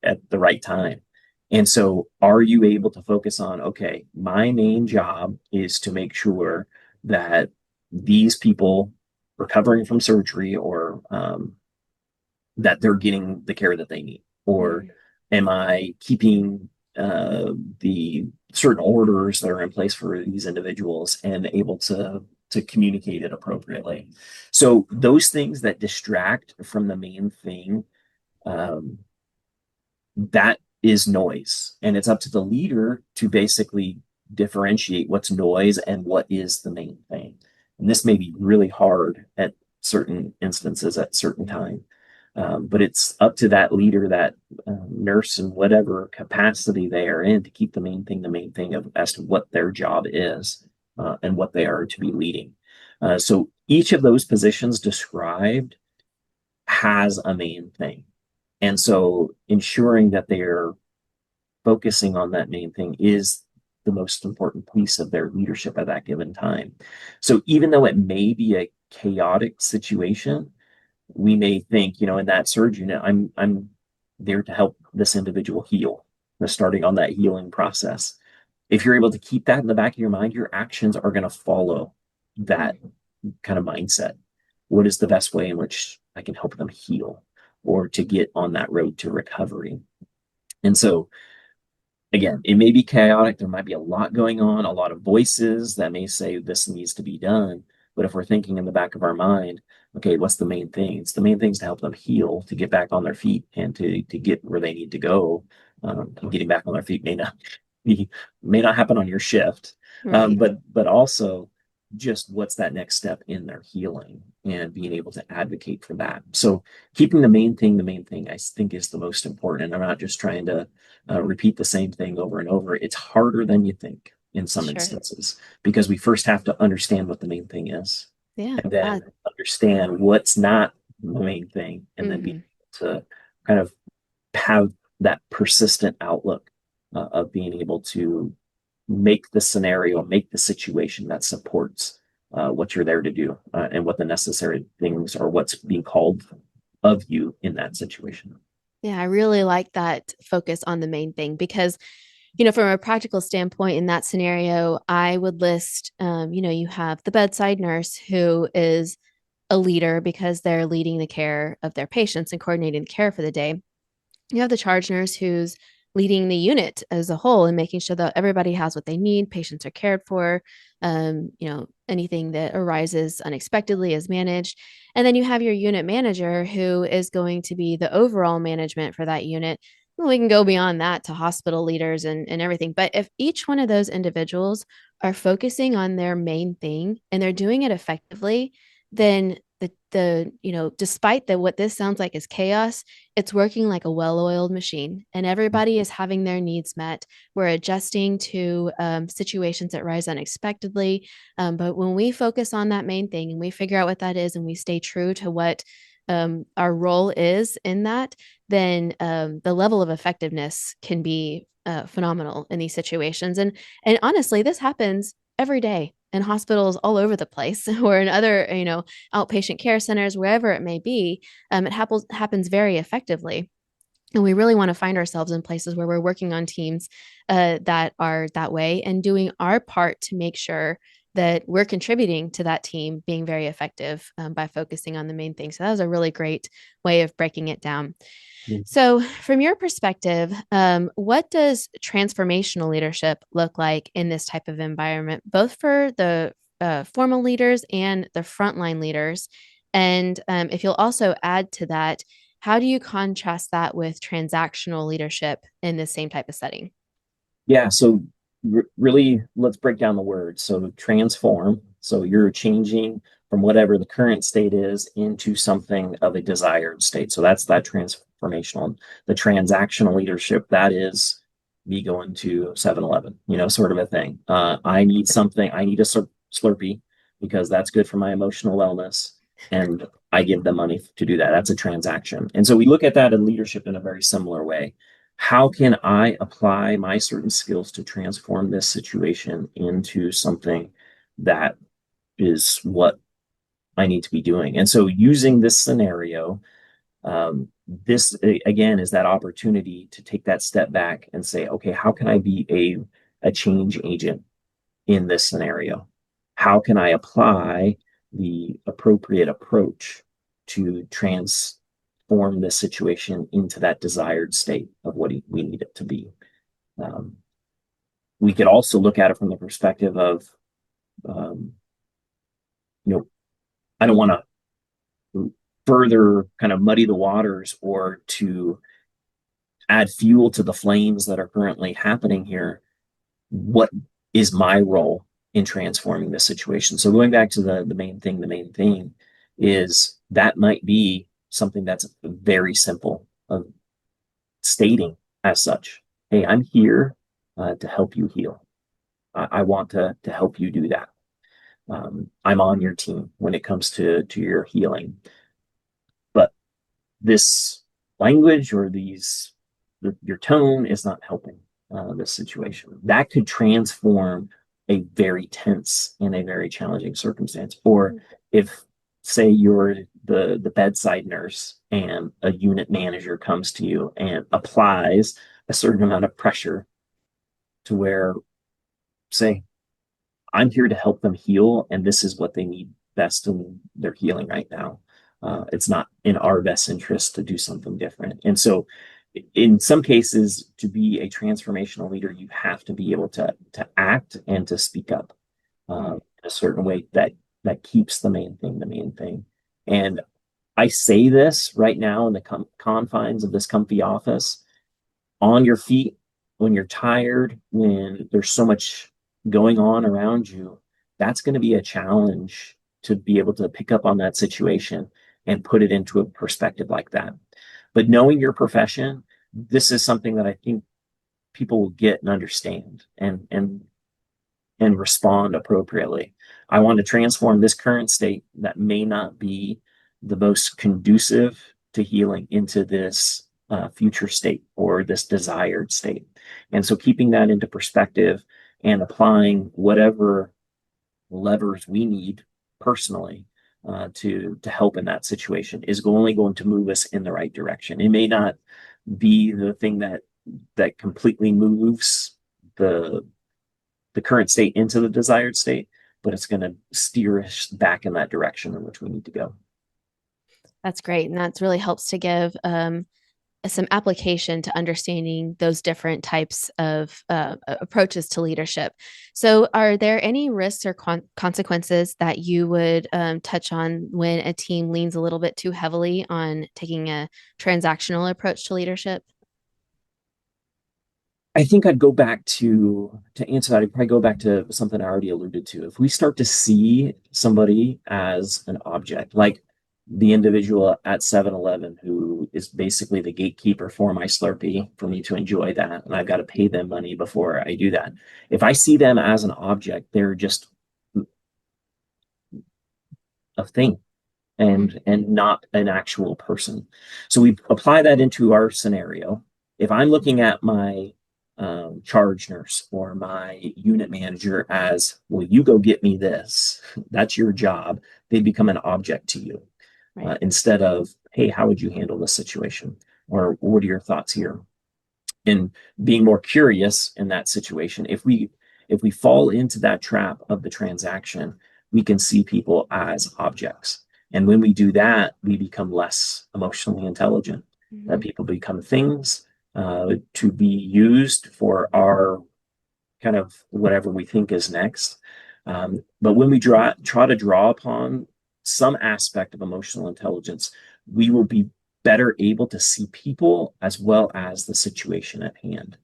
at the right time. And so, are you able to focus on, okay, my main job is to make sure that these people recovering from surgery, or that they're getting the care that they need? Or Mm-hmm. am I keeping the certain orders that are in place for these individuals and able to communicate it appropriately? So those things that distract from the main thing, um, that is noise, and it's up to the leader to basically differentiate what's noise and what is the main thing. And this may be really hard at certain instances at certain time, but it's up to that leader, that nurse, in whatever capacity they are in, to keep the main thing of as to what their job is, and what they are to be leading. So each of those positions described has a main thing. And so ensuring that they're focusing on that main thing is the most important piece of their leadership at that given time. So even though it may be a chaotic situation, we may think, in that surge unit, I'm there to help this individual heal. Starting on that healing process. If you're able to keep that in the back of your mind, your actions are going to follow that kind of mindset. What is the best way in which I can help them heal or to get on that road to recovery? And so, again, it may be chaotic. There might be a lot going on, a lot of voices that may say this needs to be done. But if we're thinking in the back of our mind, okay, what's the main thing? It's the main thing is to help them heal, to get back on their feet, and to get where they need to go. Getting back on their feet be may not happen on your shift, Right. but also just what's that next step in their healing and being able to advocate for that. So keeping the main thing, I think, is the most important. And I'm not just trying to repeat the same thing over and over. It's harder than you think in some Sure. instances, because we first have to understand what the main thing is, Yeah. and then understand what's not the main thing, and then be Mm-hmm. able to kind of have that persistent outlook, of being able to make the scenario, make the situation that supports what you're there to do, and what the necessary things are, what's being called of you in that situation. Yeah, I really like that focus on the main thing because, from a practical standpoint in that scenario, I would list, you have the bedside nurse who is a leader because they're leading the care of their patients and coordinating the care for the day. You have the charge nurse who's leading the unit as a whole and making sure that everybody has what they need, patients are cared for, anything that arises unexpectedly is managed. And then you have your unit manager who is going to be the overall management for that unit. Well, we can go beyond that to hospital leaders and everything. But if each one of those individuals are focusing on their main thing and they're doing it effectively, then despite that what this sounds like is chaos, it's working like a well-oiled machine and everybody is having their needs met. We're adjusting to situations that rise unexpectedly, but when we focus on that main thing and we figure out what that is and we stay true to what our role is in that, then the level of effectiveness can be phenomenal in these situations. And honestly, this happens every day in hospitals all over the place or in other outpatient care centers, wherever it may be. It happens very effectively. And we really want to find ourselves in places where we're working on teams that are that way and doing our part to make sure that we're contributing to that team being very effective by focusing on the main thing. So that was a really great way of breaking it down. So, from your perspective, what does transformational leadership look like in this type of environment, both for the formal leaders and the frontline leaders? And if you'll also add to that, how do you contrast that with transactional leadership in the same type of setting? Yeah, so really, let's break down the words. So transform. So you're changing from whatever the current state is into something of a desired state. So that's that transformational. The transactional leadership, that is me going to 7-Eleven, sort of a thing. I need something, I need a Slurpee because that's good for my emotional wellness. And I give them money to do that. That's a transaction. And so we look at that in leadership in a very similar way. How can I apply my certain skills to transform this situation into something that is what I need to be doing? And so, using this scenario, this again is that opportunity to take that step back and say, okay, how can I be a change agent in this scenario? How can I apply the appropriate approach to transform this situation into that desired state of what we need it to be? Um, we could also look at it from the perspective of, um, you know, I don't want to further kind of muddy the waters or to add fuel to the flames that are currently happening here. What is my role in transforming this situation? So going back to the main thing is that might be something that's very simple of stating as such. Hey, I'm here to help you heal. I want to help you do that. I'm on your team when it comes to your healing. But this language or your tone is not helping this situation. That could transform a very tense and a very challenging circumstance. Or if, say, you're the bedside nurse and a unit manager comes to you and applies a certain amount of pressure to where, say, I'm here to help them heal, and this is what they need best in their healing right now. It's not in our best interest to do something different. And so, in some cases, to be a transformational leader, you have to be able to act and to speak up in a certain way that keeps the main thing the main thing. And I say this right now in the confines of this comfy office, on your feet when you're tired, when there's so much going on around you, that's going to be a challenge to be able to pick up on that situation and put it into a perspective like that. But knowing your profession, this is something that I think people will get and understand and respond appropriately. I want to transform this current state that may not be the most conducive to healing into this future state or this desired state. And so keeping that into perspective and applying whatever levers we need personally to help in that situation is only going to move us in the right direction. It may not be the thing that completely moves the current state into the desired state, but it's going to steer us back in that direction in which we need to go. That's great. And that really helps to give some application to understanding those different types of approaches to leadership. So, are there any risks or consequences that you would touch on when a team leans a little bit too heavily on taking a transactional approach to leadership? I think I'd go back to answer that. I'd probably go back to something I already alluded to. If we start to see somebody as an object, like the individual at 7-Eleven who is basically the gatekeeper for my Slurpee for me to enjoy that, and I've got to pay them money before I do that. If I see them as an object, they're just a thing and not an actual person. So we apply that into our scenario. If I'm looking at my charge nurse or my unit manager as, well, you go get me this, that's your job, they become an object to you Right. instead of, hey, how would you handle this situation? Or what are your thoughts here? And being more curious in that situation, if we fall into that trap of the transaction, we can see people as objects. And when we do that, we become less emotionally intelligent. Mm-hmm. People become things to be used for our kind of whatever we think is next. But when we try to draw upon some aspect of emotional intelligence, we will be better able to see people as well as the situation at hand.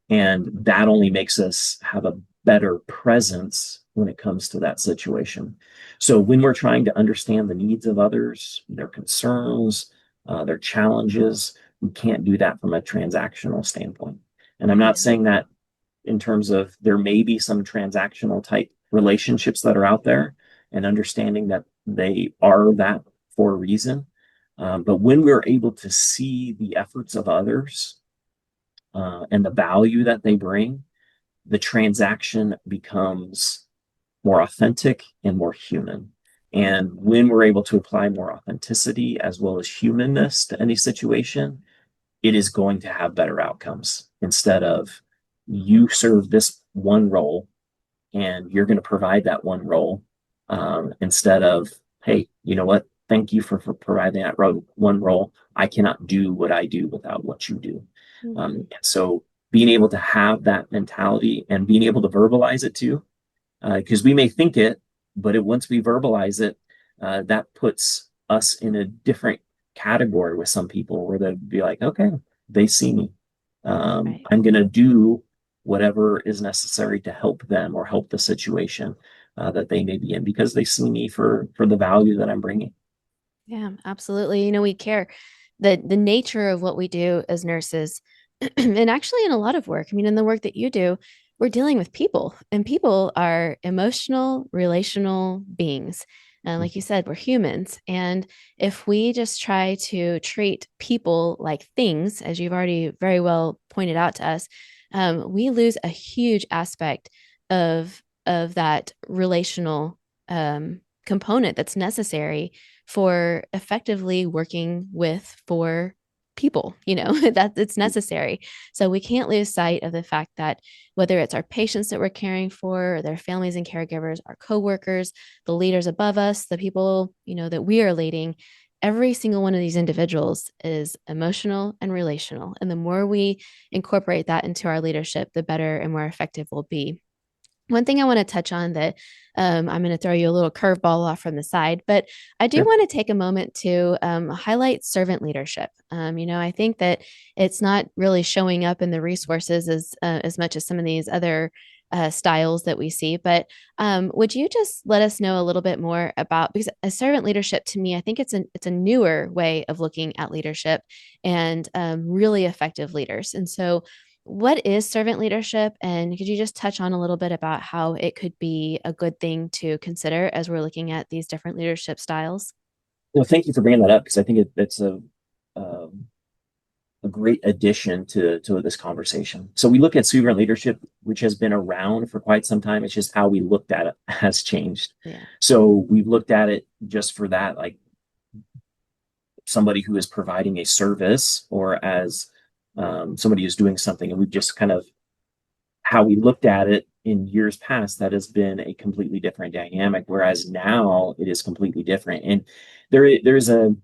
And that only makes us have a better presence when it comes to that situation. So when we're trying to understand the needs of others, their concerns, their challenges, we can't do that from a transactional standpoint. And I'm not Yeah. saying that in terms of there may be some transactional type relationships that are out there and understanding that they are that for a reason. But when we're able to see the efforts of others and the value that they bring, the transaction becomes more authentic and more human. And when we're able to apply more authenticity as well as humanness to any situation, it is going to have better outcomes instead of you serve this one role and you're going to provide that one role instead of, hey, you know what? Thank you for providing that one role. I cannot do what I do without what you do. Mm-hmm. So being able to have that mentality and being able to verbalize it too, because we may think it, but once we verbalize it, that puts us in a different category with some people where they'd be like, okay, they see me. Right. I'm going to do whatever is necessary to help them or help the situation that they may be in because they see me for the value that I'm bringing. Yeah, absolutely. We care. The nature of what we do as nurses, and actually in a lot of work, I mean, in the work that you do, we're dealing with people, and people are emotional, relational beings. And like you said, we're humans. And if we just try to treat people like things, as you've already very well pointed out to us, we lose a huge aspect of that relational component that's necessary for effectively working with for people, that it's necessary. So we can't lose sight of the fact that whether it's our patients that we're caring for, or their families and caregivers, our coworkers, the leaders above us, the people, that we are leading, every single one of these individuals is emotional and relational. And the more we incorporate that into our leadership, the better and more effective we'll be. One thing I want to touch on that I'm going to throw you a little curveball off from the side, but I do Sure. want to take a moment to highlight servant leadership. I think that it's not really showing up in the resources as much as some of these other styles that we see. But would you just let us know a little bit more about, because a servant leadership to me, I think it's a newer way of looking at leadership and really effective leaders. And so what is servant leadership? And could you just touch on a little bit about how it could be a good thing to consider as we're looking at these different leadership styles? Well, thank you for bringing that up because I think it's a great addition to this conversation. So we look at servant leadership, which has been around for quite some time. It's just how we looked at it has changed. Yeah. So we've looked at it just for that, like somebody who is providing a service or as somebody who's doing something. And we've just kind of how we looked at it in years past, that has been a completely different dynamic. Whereas now it is completely different. And there's and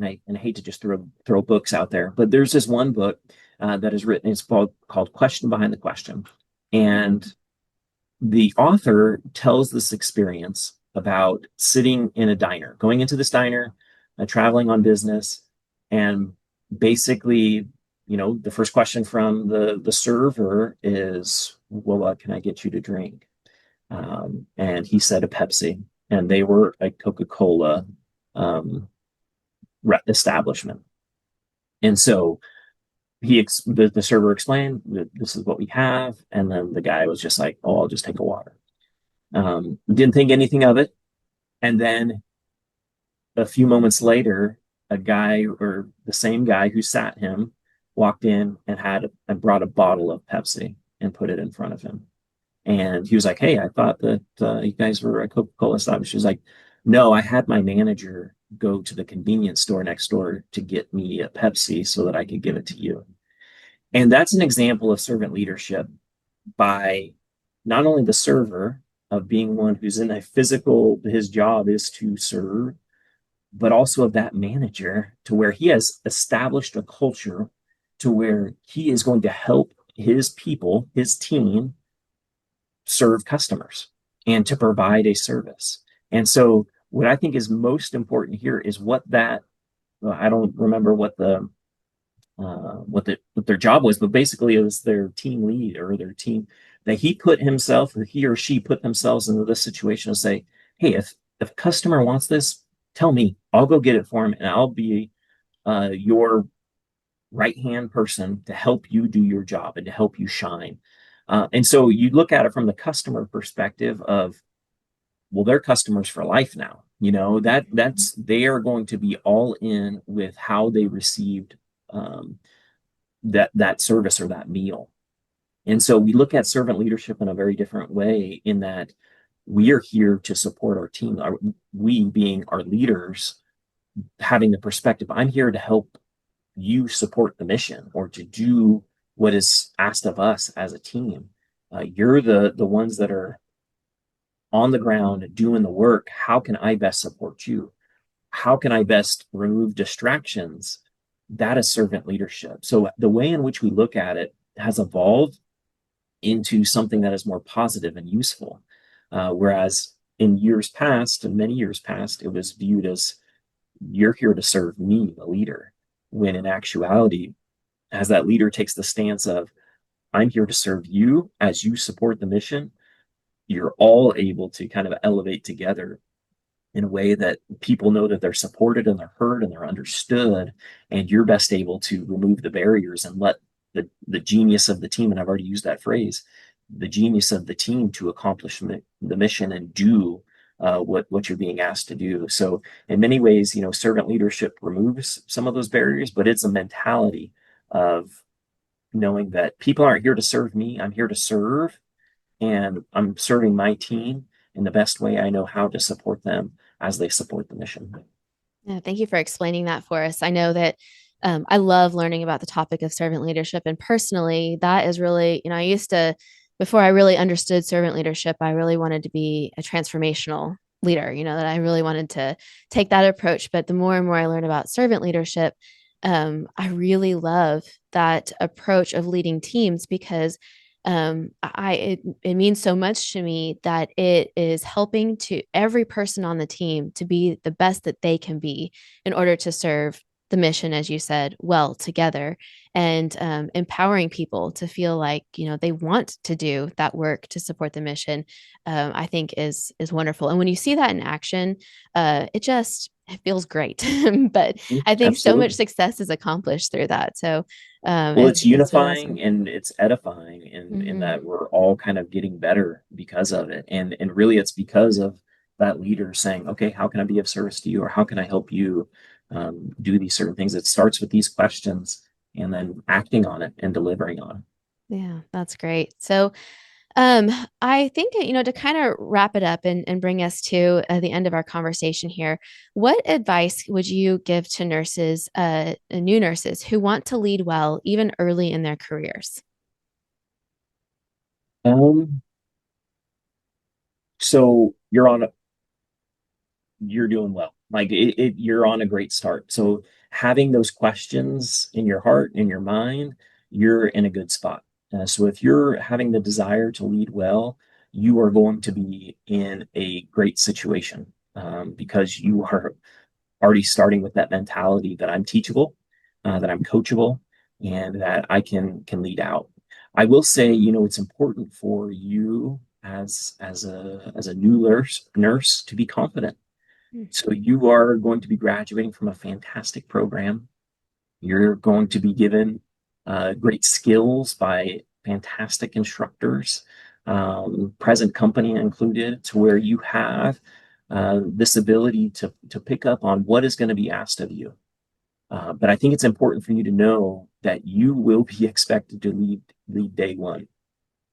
I hate to just throw books out there, but there's this one book that is written. It's called Question Behind the Question, and the author tells this experience about sitting in a diner, going into this diner, traveling on business, and basically, the first question from the server is, "Well, what can I get you to drink?" And he said a Pepsi, and they were a Coca-Cola um, establishment. And so the server explained that this is what we have, and then the guy was just like, "Oh, I'll just take a water." Didn't think anything of it. And then a few moments later, a guy or the same guy who sat him walked in and brought a bottle of Pepsi and put it in front of him. And he was like, "Hey, I thought that you guys were a Coca-Cola stop." She was like, "No, I had my manager go to the convenience store next door to get me a Pepsi so that I could give it to you. And that's an example of servant leadership by not only the server of being one who's in a physical, his job is to serve, but also of that manager to where he has established a culture to where he is going to help his people, his team, serve customers and to provide a service. And so, what I think is most important here is what that I don't remember what their job was, but basically it was their team lead or their team that he put himself or he or she put themselves into this situation to say, hey, if a customer wants this, tell me, I'll go get it for him, and I'll be your right hand person to help you do your job and to help you shine. And so you look at it from the customer perspective of, well, they're customers for life now. You know, that's they are going to be all in with how they received um, that service or that meal. And so we look at servant leadership in a very different way in that we are here to support our team. We being our leaders, having the perspective, I'm here to help you support the mission or to do what is asked of us as a team. You're the ones that are on the ground doing the work. How can I best support you? How can I best remove distractions? That is servant leadership. So the way in which we look at it has evolved into something that is more positive and useful. Whereas in years past, and many years past, it was viewed as you're here to serve me, the leader, when in actuality, as that leader takes the stance of, I'm here to serve you as you support the mission, you're all able to kind of elevate together in a way that people know that they're supported and they're heard and they're understood, and you're best able to remove the barriers and let the genius of the team, and I've already used that phrase, the genius of the team to accomplish the mission and do what you're being asked to do. So in many ways, servant leadership removes some of those barriers, but it's a mentality of knowing that people aren't here to serve me. I'm here to serve, and I'm serving my team in the best way I know how to support them as they support the mission. Yeah, thank you for explaining that for us. I know that I love learning about the topic of servant leadership. And personally, that is really, I used to, before I really understood servant leadership, I really wanted to be a transformational leader, that I really wanted to take that approach. But the more and more I learn about servant leadership, I really love that approach of leading teams because it means so much to me that it is helping to every person on the team to be the best that they can be in order to serve the mission, as you said, well together, and empowering people to feel like they want to do that work to support the mission. I think is wonderful, and when you see that in action, it feels great. But I think so much Absolutely. success is accomplished through that. So Well, it's it's really unifying awesome. and it's edifying in Mm-hmm. that we're all kind of getting better because of it. And really it's because of that leader saying, okay, how can I be of service to you? Or how can I help you do these certain things? It starts with these questions and then acting on it and delivering on it. Yeah, that's great. So, I think, to kind of wrap it up and bring us to the end of our conversation here, what advice would you give to nurses, new nurses who want to lead well, even early in their careers? Um, so you're doing well. Like you're on a great start. So having those questions in your heart, in your mind, you're in a good spot. So if you're having the desire to lead well, you are going to be in a great situation because you are already starting with that mentality that I'm teachable, that I'm coachable, and that I can lead out. I will say, it's important for you as a new nurse to be confident. So you are going to be graduating from a fantastic program. You're going to be given great skills by fantastic instructors, present company included, to where you have this ability to pick up on what is going to be asked of you. But I think it's important for you to know that you will be expected to lead day one.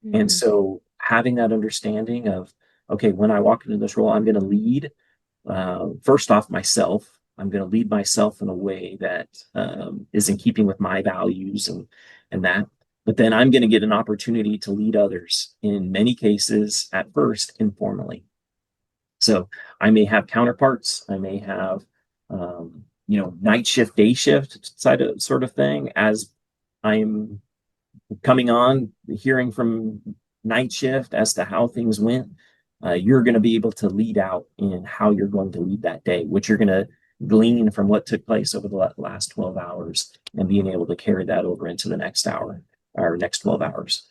And Mm-hmm. so having that understanding of, okay, when I walk into this role, I'm going to lead first off myself, I'm going to lead myself in a way that is in keeping with my values and that. But then I'm going to get an opportunity to lead others in many cases at first informally. So I may have counterparts. I may have, night shift, day shift sort of thing as I'm coming on, hearing from night shift as to how things went. You're going to be able to lead out in how you're going to lead that day, what you're going to glean from what took place over the last 12 hours and being able to carry that over into the next hour or next 12 hours.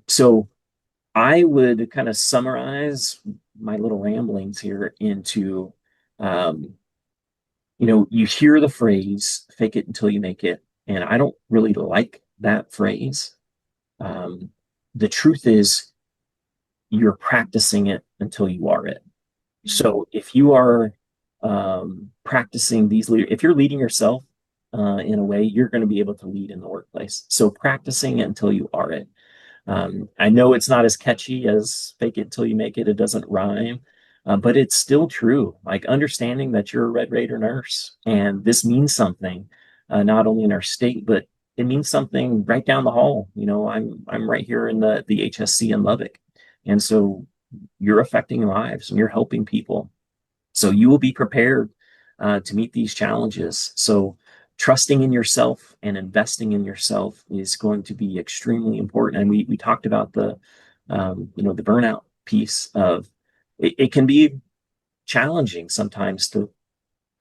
So I would kind of summarize my little ramblings here into, um, you hear the phrase, fake it until you make it. And I don't really like that phrase. Um, the truth is, you're practicing it until you are it. So if you are practicing if you're leading yourself in a way, you're going to be able to lead in the workplace. So practicing it until you are it. I know it's not as catchy as fake it till you make it. It doesn't rhyme, but it's still true. Like understanding that you're a Red Raider nurse and this means something, not only in our state, but it means something right down the hall. I'm right here in the HSC in Lubbock, and so you're affecting lives and you're helping people. So you will be prepared to meet these challenges. So trusting in yourself and investing in yourself is going to be extremely important. And we talked about the burnout piece of it can be challenging sometimes to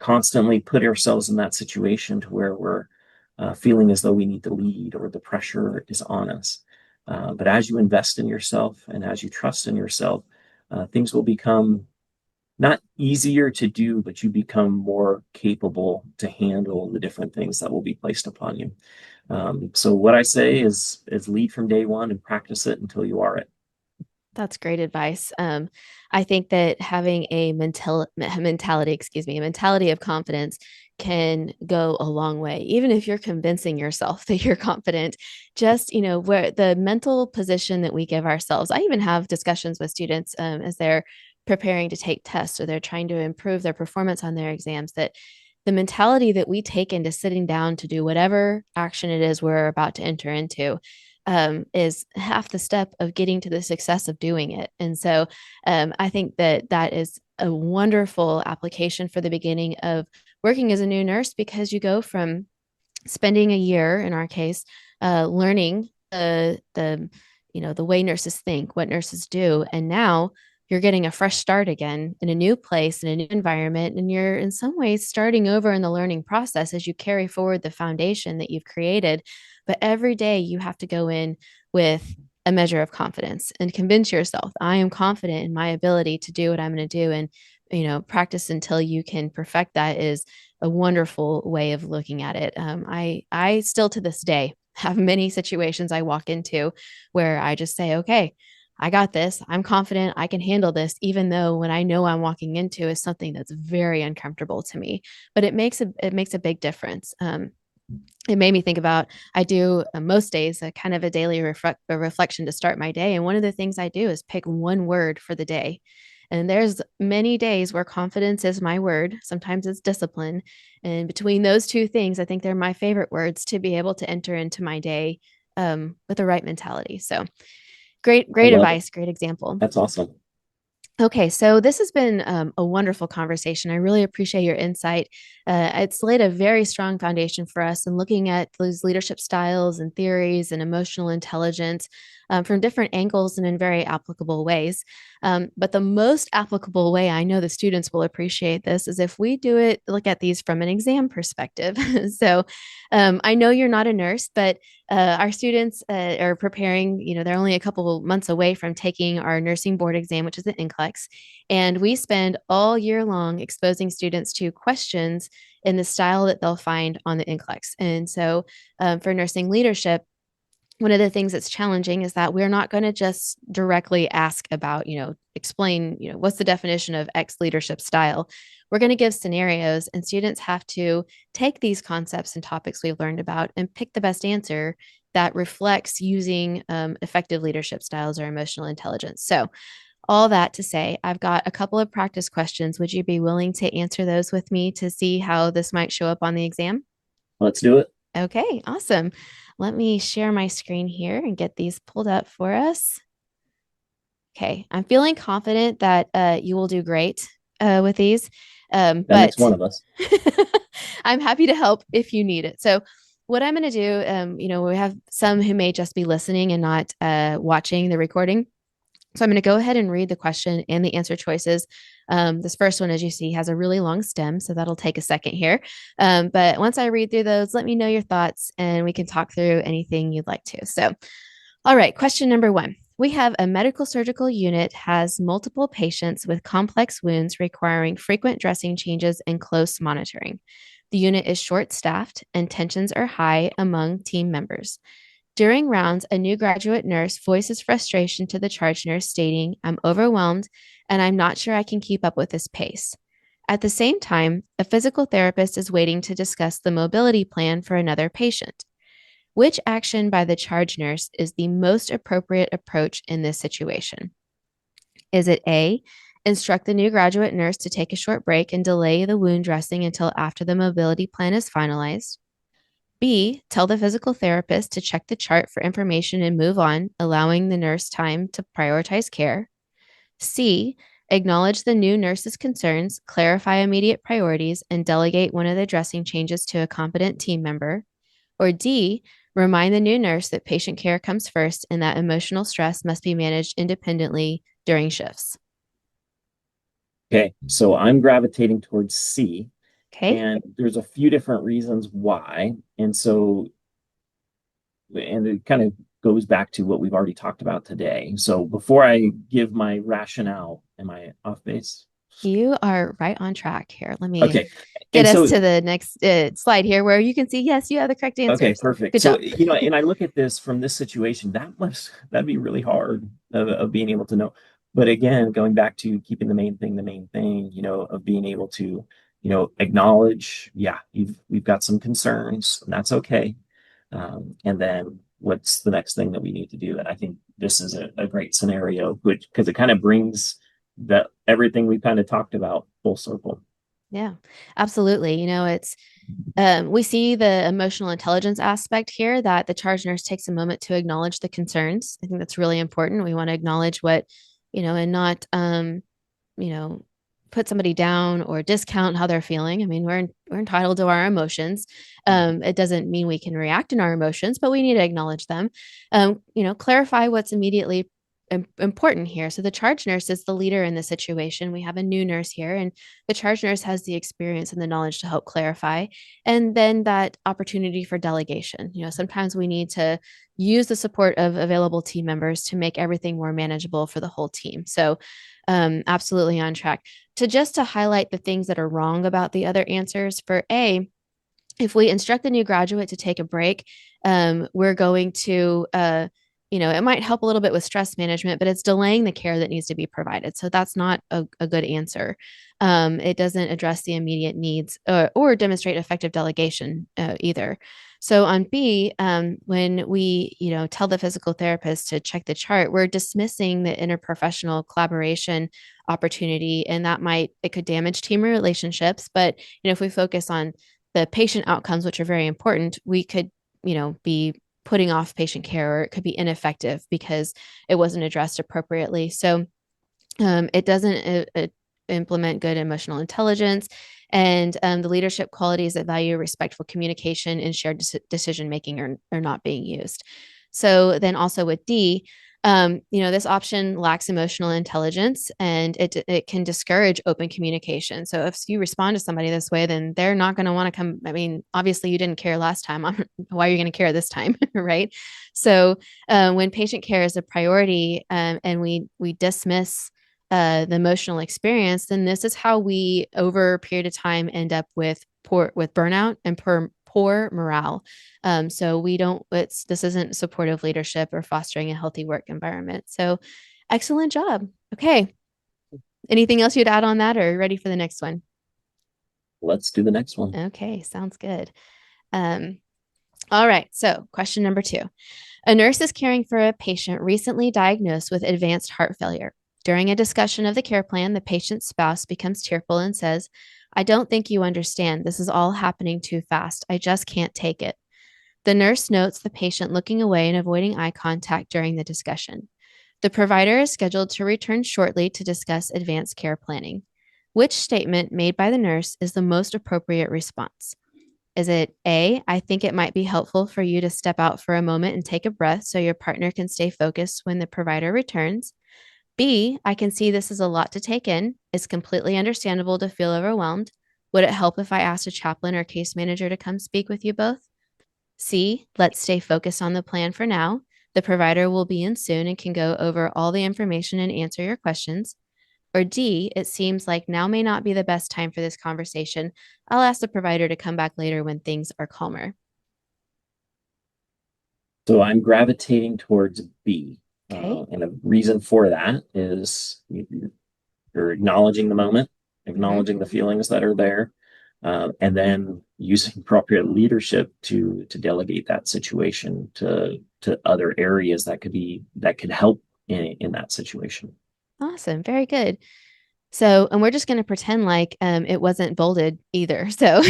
constantly put ourselves in that situation to where we're feeling as though we need to lead or the pressure is on us. But as you invest in yourself and as you trust in yourself, things will become not easier to do, but you become more capable to handle the different things that will be placed upon you. So what I say is lead from day one and practice it until you are it. That's great advice. I think that having a a mentality of confidence can go a long way, even if you're convincing yourself that you're confident. Just, where the mental position that we give ourselves. I even have discussions with students as they're preparing to take tests or they're trying to improve their performance on their exams that the mentality that we take into sitting down to do whatever action it is we're about to enter into is half the step of getting to the success of doing it. And so I think that that is a wonderful application for the beginning of working as a new nurse because you go from spending a year, in our case, learning the way nurses think, what nurses do, and now you're getting a fresh start again in a new place, in a new environment, and you're in some ways starting over in the learning process as you carry forward the foundation that you've created. But every day you have to go in with a measure of confidence and convince yourself, I am confident in my ability to do what I'm going to do. And, practice until you can perfect that is a wonderful way of looking at it. I still to this day have many situations I walk into where I just say, okay, I got this. I'm confident I can handle this, even though when I know I'm walking into is something that's very uncomfortable to me. But it makes a big difference. It made me think about I do most days a kind of a daily reflection to start my day, and one of the things I do is pick one word for the day. And there's many days where confidence is my word. Sometimes it's discipline. And between those two things, I think they're my favorite words to be able to enter into my day with the right mentality. So great, I great love it. advice, great example. That's awesome. Okay, so this has been a wonderful conversation. I really appreciate your insight. It's laid a very strong foundation for us in looking at those leadership styles and theories and emotional intelligence from different angles and in very applicable ways. But the most applicable way I know the students will appreciate this is if we look at these from an exam perspective. So I know you're not a nurse, but our students are preparing, they're only a couple of months away from taking our nursing board exam, which is the NCLEX. And we spend all year long exposing students to questions in the style that they'll find on the NCLEX. And so for nursing leadership, one of the things that's challenging is that we're not going to just directly ask about, explain, what's the definition of X leadership style. We're going to give scenarios, and students have to take these concepts and topics we've learned about and pick the best answer that reflects using effective leadership styles or emotional intelligence. So All that to say, I've got a couple of practice questions. Would you be willing to answer those with me to see how this might show up on the exam? Let's do it. Okay, awesome. Let me share my screen here and get these pulled up for us. Okay, I'm feeling confident that you will do great with these, That makes but one of us. I'm happy to help if you need it. So, what I'm going to do, we have some who may just be listening and not watching the recording. So I'm going to go ahead and read the question and the answer choices. This first one, as you see, has a really long stem, so that'll take a second here. But once I read through those, let me know your thoughts and we can talk through anything you'd like to. So, all right, question number one. We have a medical surgical unit has multiple patients with complex wounds requiring frequent dressing changes and close monitoring. The unit is short staffed and tensions are high among team members. During rounds, a new graduate nurse voices frustration to the charge nurse, stating, I'm overwhelmed and I'm not sure I can keep up with this pace. At the same time, a physical therapist is waiting to discuss the mobility plan for another patient. Which action by the charge nurse is the most appropriate approach in this situation? Is it A, instruct the new graduate nurse to take a short break and delay the wound dressing until after the mobility plan is finalized? B, tell the physical therapist to check the chart for information and move on, allowing the nurse time to prioritize care? C, acknowledge the new nurse's concerns, clarify immediate priorities, and delegate one of the dressing changes to a competent team member? Or D, remind the new nurse that patient care comes first and that emotional stress must be managed independently during shifts. Okay, so I'm gravitating towards C, Okay. and there's a few different reasons why. And it kind of goes back to what we've already talked about today. So before I give my rationale, am I off base? You are right on track here. Let me Okay. get And us so, to the next slide here where you can see, yes, you have the correct okay, answer. So perfect. good So, job. and I look at this from this situation, that'd be really hard of being able to know. But again, going back to keeping the main thing, of being able to, acknowledge, yeah, we've got some concerns, and that's okay. And then what's the next thing that we need to do? And I think this is a great scenario, which because it kind of brings that everything we kind of talked about full circle. Yeah, absolutely. It's we see the emotional intelligence aspect here that the charge nurse takes a moment to acknowledge the concerns. I think that's really important. We want to acknowledge what, and not, you know, put somebody down or discount how they're feeling. I mean, we're entitled to our emotions. It doesn't mean we can react in our emotions, but we need to acknowledge them. Clarify what's immediately important here. So the charge nurse is the leader in the situation. We have a new nurse here, and the charge nurse has the experience and the knowledge to help clarify. And then that opportunity for delegation. Sometimes we need to use the support of available team members to make everything more manageable for the whole team. So absolutely on track. To highlight the things that are wrong about the other answers for A, if we instruct the new graduate to take a break, we're going to, it might help a little bit with stress management, but it's delaying the care that needs to be provided. So that's not a good answer. It doesn't address the immediate needs or demonstrate effective delegation either. So on B, when we, tell the physical therapist to check the chart, we're dismissing the interprofessional collaboration opportunity, and it could damage team relationships. But if we focus on the patient outcomes, which are very important, we could, be putting off patient care, or it could be ineffective because it wasn't addressed appropriately. So it doesn't implement good emotional intelligence and the leadership qualities that value respectful communication and shared decision making are not being used. So then also with D, this option lacks emotional intelligence and it can discourage open communication. So if you respond to somebody this way, then they're not going to want to come. I mean, obviously you didn't care last time. Why are you going to care this time? Right. So when patient care is a priority and we dismiss the emotional experience, then this is how we, over a period of time, end up with burnout and poor morale. So we don't. This isn't supportive leadership or fostering a healthy work environment. So, excellent job. Okay. Anything else you'd add on that, or ready for the next one? Let's do the next one. Okay, sounds good. Um, all right. So, question number two. A nurse is caring for a patient recently diagnosed with advanced heart failure. During a discussion of the care plan, the patient's spouse becomes tearful and says, I don't think you understand. This is all happening too fast. I just can't take it. The nurse notes the patient looking away and avoiding eye contact during the discussion. The provider is scheduled to return shortly to discuss advanced care planning. Which statement made by the nurse is the most appropriate response? Is it A, I think it might be helpful for you to step out for a moment and take a breath so your partner can stay focused when the provider returns? B, I can see this is a lot to take in. It's completely understandable to feel overwhelmed. Would it help if I asked a chaplain or case manager to come speak with you both? C, let's stay focused on the plan for now. The provider will be in soon and can go over all the information and answer your questions. Or D, it seems like now may not be the best time for this conversation. I'll ask the provider to come back later when things are calmer. So I'm gravitating towards B. Okay. And a reason for that is you're acknowledging the moment, Mm-hmm. acknowledging the feelings that are there, and then using appropriate leadership to delegate that situation to other areas that could help in that situation. Awesome. Very good. So, and we're just going to pretend like it wasn't bolded either. So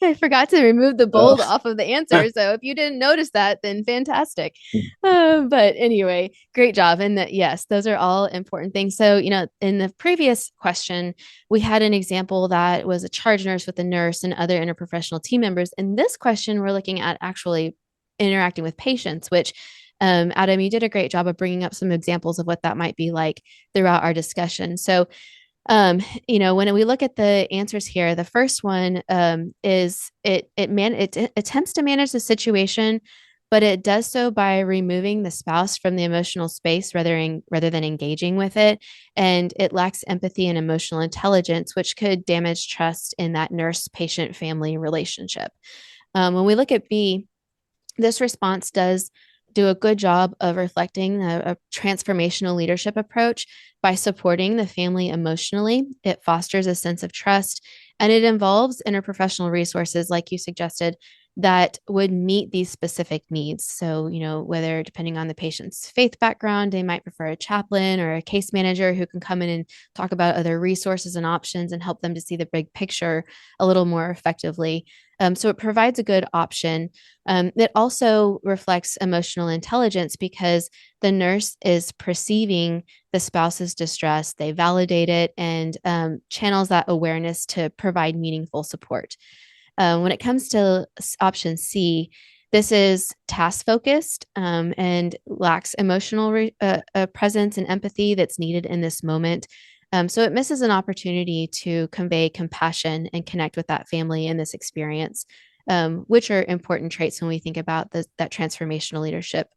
I forgot to remove the bold Oh. off of the answer. So if you didn't notice that, then fantastic. But anyway, great job. And that, yes, those are all important things. So, in the previous question, we had an example that was a charge nurse with a nurse and other interprofessional team members. In this question, we're looking at actually interacting with patients, which Adam, you did a great job of bringing up some examples of what that might be like throughout our discussion. So, when we look at the answers here, the first one is it attempts to manage the situation, but it does so by removing the spouse from the emotional space rather than engaging with it, and it lacks empathy and emotional intelligence, which could damage trust in that nurse-patient family relationship. When we look at B, this response does do a good job of reflecting a transformational leadership approach by supporting the family emotionally. It fosters a sense of trust and it involves interprofessional resources, like you suggested, that would meet these specific needs. So, whether depending on the patient's faith background, they might prefer a chaplain or a case manager who can come in and talk about other resources and options and help them to see the big picture a little more effectively. So it provides a good option. It also reflects emotional intelligence because the nurse is perceiving the spouse's distress, they validate it, and channels that awareness to provide meaningful support. When it comes to option C, this is task focused and lacks emotional presence and empathy that's needed in this moment. So it misses an opportunity to convey compassion and connect with that family in this experience, which are important traits when we think about that transformational leadership.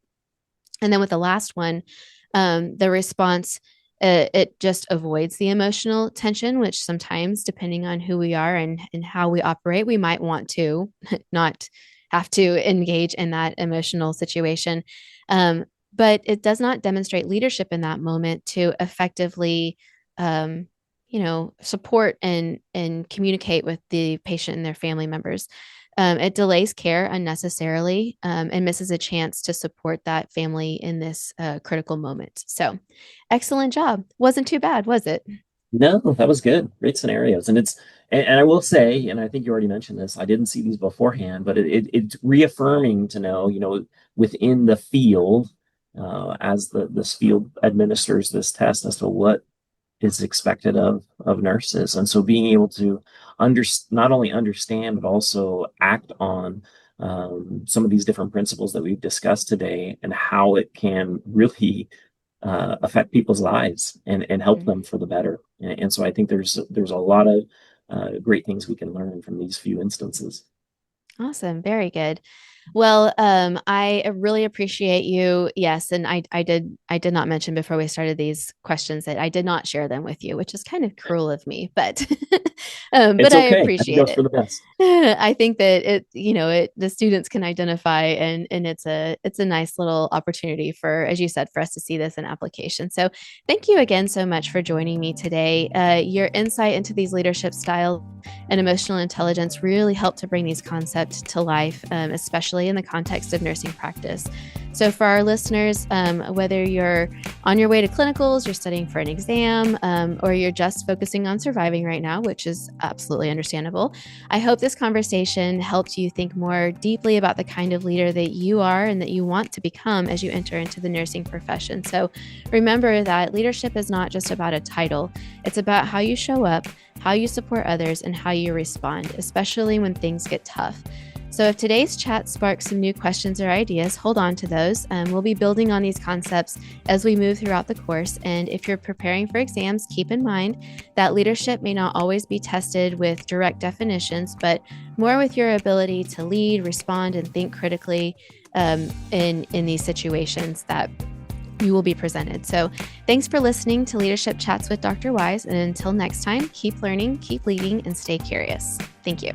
And then with the last one, the response, it just avoids the emotional tension, which sometimes, depending on who we are and how we operate, we might want to not have to engage in that emotional situation. But it does not demonstrate leadership in that moment to effectively support and communicate with the patient and their family members. It delays care unnecessarily and misses a chance to support that family in this critical moment. So, excellent job. Wasn't too bad, was it? No, that was good. Great scenarios. And I will say, and I think you already mentioned this, I didn't see these beforehand, but it's reaffirming to know, within the field, as this field administers this test as to what is expected of nurses. And so being able to not only understand, but also act on some of these different principles that we've discussed today and how it can really affect people's lives and help them for the better. And so I think there's a lot of great things we can learn from these few instances. Awesome. Very good. Well, I really appreciate you. Yes, and I did not mention before we started these questions that I did not share them with you, which is kind of cruel of me, but but It's I okay. I think appreciate that's it. for the best. I think that the students can identify and it's a nice little opportunity for, as you said, for us to see this in application. So thank you again so much for joining me today. Your insight into these leadership styles and emotional intelligence really helped to bring these concepts to life, especially especially in the context of nursing practice. So for our listeners, whether you're on your way to clinicals, you're studying for an exam, or you're just focusing on surviving right now, which is absolutely understandable, I hope this conversation helped you think more deeply about the kind of leader that you are and that you want to become as you enter into the nursing profession. So remember that leadership is not just about a title. It's about how you show up, how you support others, and how you respond, especially when things get tough. So if today's chat sparks some new questions or ideas, hold on to those. We'll be building on these concepts as we move throughout the course. And if you're preparing for exams, keep in mind that leadership may not always be tested with direct definitions, but more with your ability to lead, respond, and think critically in these situations that you will be presented. So thanks for listening to Leadership Chats with Dr. Wise. And until next time, keep learning, keep leading, and stay curious. Thank you.